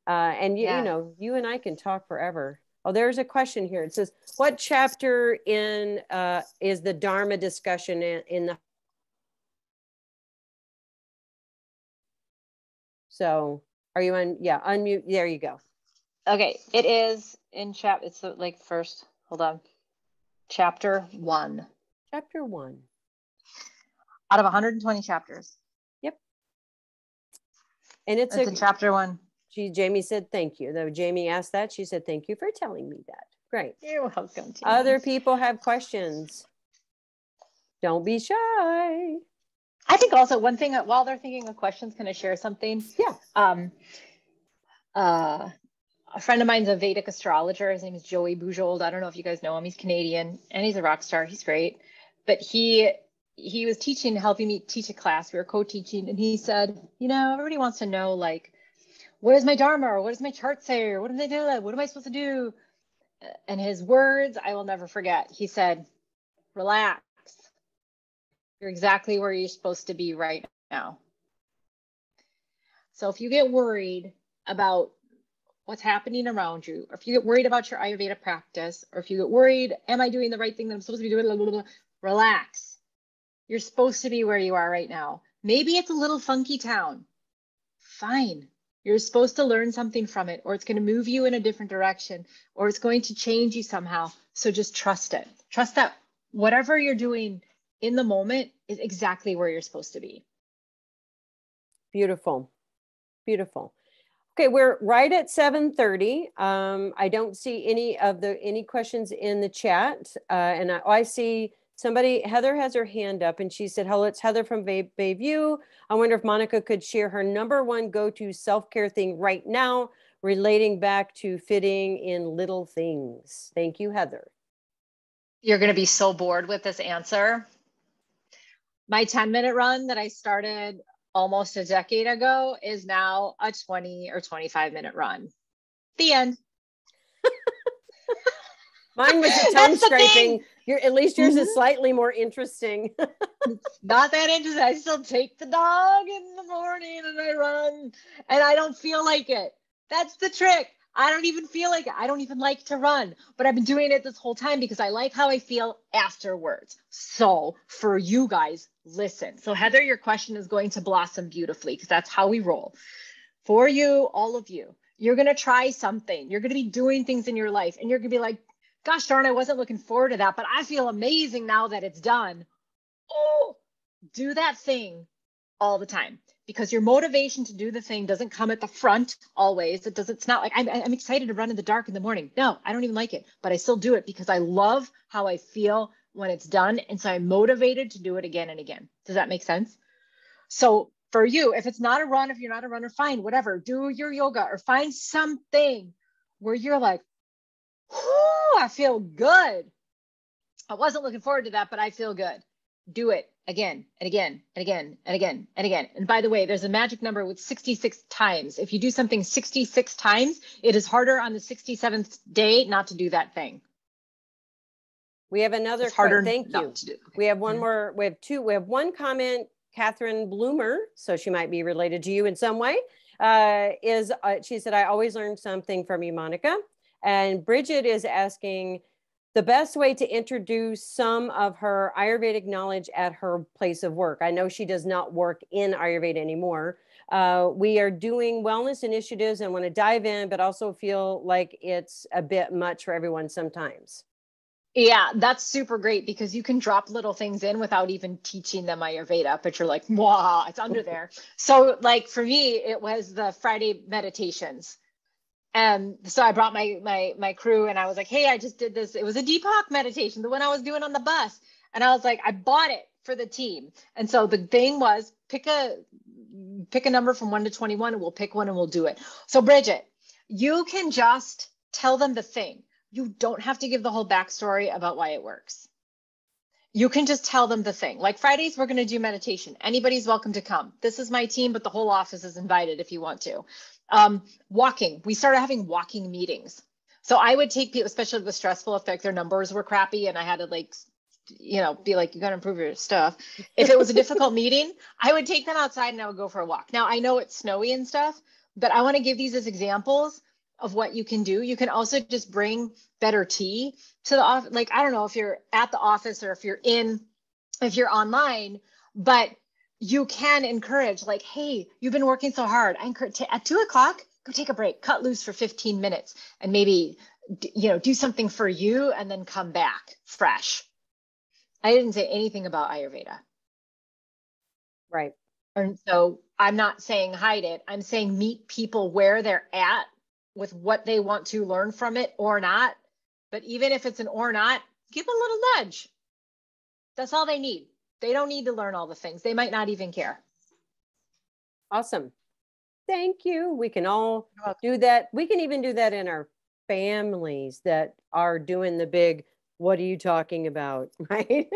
Speaker 1: And you know, you and I can talk forever. Oh, there's a question here. It says, what chapter is the Dharma discussion in the... So are you on? Yeah, unmute. There you go.
Speaker 3: Okay, it is in it's like first, hold on. Chapter 1.
Speaker 1: Chapter 1.
Speaker 3: Out of 120 chapters.
Speaker 1: Yep. And it's
Speaker 3: in chapter 1.
Speaker 1: Jamie said, thank you. Though Jamie asked that, she said, thank you for telling me that. Great.
Speaker 3: You're welcome, Jamie.
Speaker 1: Other people have questions. Don't be shy.
Speaker 3: I think also one thing, while they're thinking of questions, can I share something?
Speaker 1: Yeah.
Speaker 3: A friend of mine's a Vedic astrologer. His name is Joey Bujold. I don't know if you guys know him. He's Canadian and he's a rock star. He's great. But he was helping me teach a class. We were co-teaching, and he said, everybody wants to know, like, what is my Dharma, or what does my chart say, or what do they do? What am I supposed to do? And his words, I will never forget. He said, relax. You're exactly where you're supposed to be right now. So if you get worried about what's happening around you, or if you get worried about your Ayurveda practice, or if you get worried, am I doing the right thing that I'm supposed to be doing? Blah, blah, blah, relax. You're supposed to be where you are right now. Maybe it's a little funky town. Fine. You're supposed to learn something from it, or it's going to move you in a different direction, or it's going to change you somehow. So just trust it. Trust that whatever you're doing in the moment is exactly where you're supposed to be.
Speaker 1: Beautiful. Beautiful. Okay, we're right at 7:30. I don't see any questions in the chat. And I see Heather has her hand up, and she said, hello, it's Heather from Bayview. I wonder if Monica could share her #1 go-to self-care thing right now, relating back to fitting in little things. Thank you, Heather.
Speaker 3: You're going to be so bored with this answer. My 10-minute run that I started almost a decade ago is now a 20 or 25-minute run. The end.
Speaker 1: Mine was a tongue scraping. At least yours is slightly more interesting.
Speaker 3: Not that interesting. I still take the dog in the morning and I run, and I don't feel like it. That's the trick. I don't even feel like it. I don't even like to run, but I've been doing it this whole time because I like how I feel afterwards. So for you guys, listen. So Heather, your question is going to blossom beautifully because that's how we roll. For you, all of you, you're going to try something. You're going to be doing things in your life, and you're going to be like, gosh darn, I wasn't looking forward to that, but I feel amazing now that it's done. Oh, do that thing all the time, because your motivation to do the thing doesn't come at the front always. It's not like I'm excited to run in the dark in the morning. No, I don't even like it, but I still do it because I love how I feel when it's done. And so I'm motivated to do it again and again. Does that make sense? So for you, if it's not a run, if you're not a runner, fine, whatever, do your yoga or find something where you're like, I feel good. I wasn't looking forward to that, but I feel good. Do it again and again and again and again and again. And by the way, there's a magic number with 66 times. If you do something 66 times, it is harder on the 67th day not to do that thing.
Speaker 1: We have another.
Speaker 3: It's harder.
Speaker 1: Thank you. We have one more. We have two. We have one comment. Catherine Bloomer, so she might be related to you in some way. She said, "I always learn something from you, Monica." And Bridget is asking the best way to introduce some of her Ayurvedic knowledge at her place of work. I know she does not work in Ayurveda anymore. We are doing wellness initiatives and want to dive in, but also feel like it's a bit much for everyone sometimes.
Speaker 3: Yeah, that's super great because you can drop little things in without even teaching them Ayurveda, but you're like, wow, it's under there. So like for me, it was the Friday meditations. And so I brought my crew and I was like, hey, I just did this. It was a Deepak meditation, the one I was doing on the bus. And I was like, I bought it for the team. And so the thing was pick a number from 1 to 21 and we'll pick one and we'll do it. So Bridget, you can just tell them the thing. You don't have to give the whole backstory about why it works. You can just tell them the thing. Like Fridays, we're going to do meditation. Anybody's welcome to come. This is my team, but the whole office is invited if you want to. Walking. We started having walking meetings. So I would take people, especially if it was stressful, if like their numbers were crappy and I had to like, be like, you got to improve your stuff. If it was a difficult meeting, I would take them outside and I would go for a walk. Now I know it's snowy and stuff, but I want to give these as examples of what you can do. You can also just bring better tea to the office. Like, I don't know if you're at the office or if you're online, but you can encourage like, hey, you've been working so hard. I encourage at 2:00, go take a break, cut loose for 15 minutes and maybe, do something for you and then come back fresh. I didn't say anything about Ayurveda.
Speaker 1: Right.
Speaker 3: And so I'm not saying hide it. I'm saying meet people where they're at with what they want to learn from it or not. But even if it's an or not, give them a little nudge. That's all they need. They don't need to learn all the things. They might not even care.
Speaker 1: Awesome. Thank you. We can all do that. We can even do that in our families that are doing the big, what are you talking about? Right?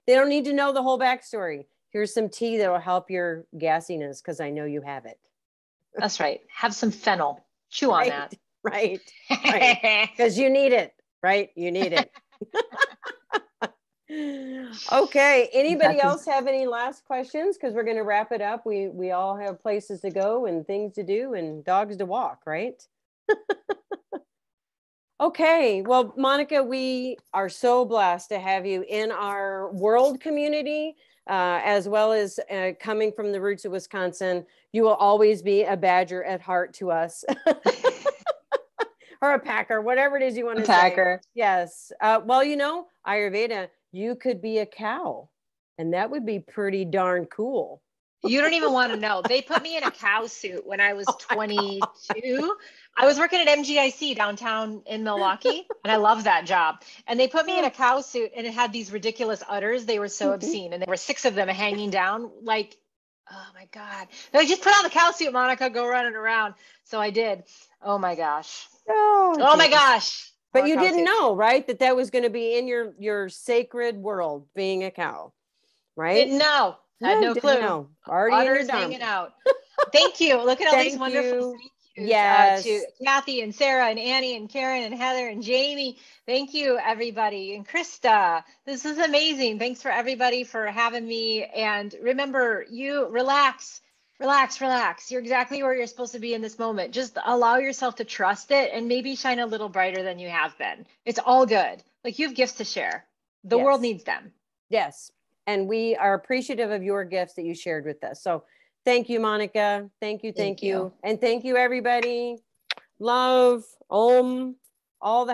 Speaker 1: They don't need to know the whole backstory. Here's some tea that will help your gassiness because I know you have it. That's
Speaker 3: right. Have some fennel. Chew on that.
Speaker 1: Right. Because you need it, right? You need it. Okay. Anybody else have any last questions? Because we're going to wrap it up. We all have places to go and things to do and dogs to walk, right? Okay. Well, Monica, we are so blessed to have you in our world community, as well as coming from the roots of Wisconsin. You will always be a Badger at heart to us. Or a Packer, whatever it is you want to say.
Speaker 3: Packer.
Speaker 1: Yes. Well, Ayurveda, you could be a cow, and that would be pretty darn cool.
Speaker 3: You don't even want to know. They put me in a cow suit when I was 22. I was working at MGIC downtown in Milwaukee, and I love that job. And they put me in a cow suit, and it had these ridiculous udders. They were so obscene, and there were 6 of them hanging down. Like, oh my God! They're like, just put on the cow suit, Monica. Go running around. So I did. Oh my gosh. Oh my gosh.
Speaker 1: But you didn't know, right? That was going to be in your sacred world, being a cow, right?
Speaker 3: Didn't know. Had no clue.
Speaker 1: Know. Already
Speaker 3: Udders hanging out. Thank you. Look at all these wonderful thank yous.
Speaker 1: Yes.
Speaker 3: To Kathy and Sarah and Annie and Karen and Heather and Jamie. Thank you, everybody. And Krista, this is amazing. Thanks for everybody for having me. And remember, you relax. Relax. You're exactly where you're supposed to be in this moment. Just allow yourself to trust it and maybe shine a little brighter than you have been. It's all good. Like, you have gifts to share. The world needs them.
Speaker 1: Yes. And we are appreciative of your gifts that you shared with us. So thank you, Monica. Thank you. And thank you, everybody. Love, all the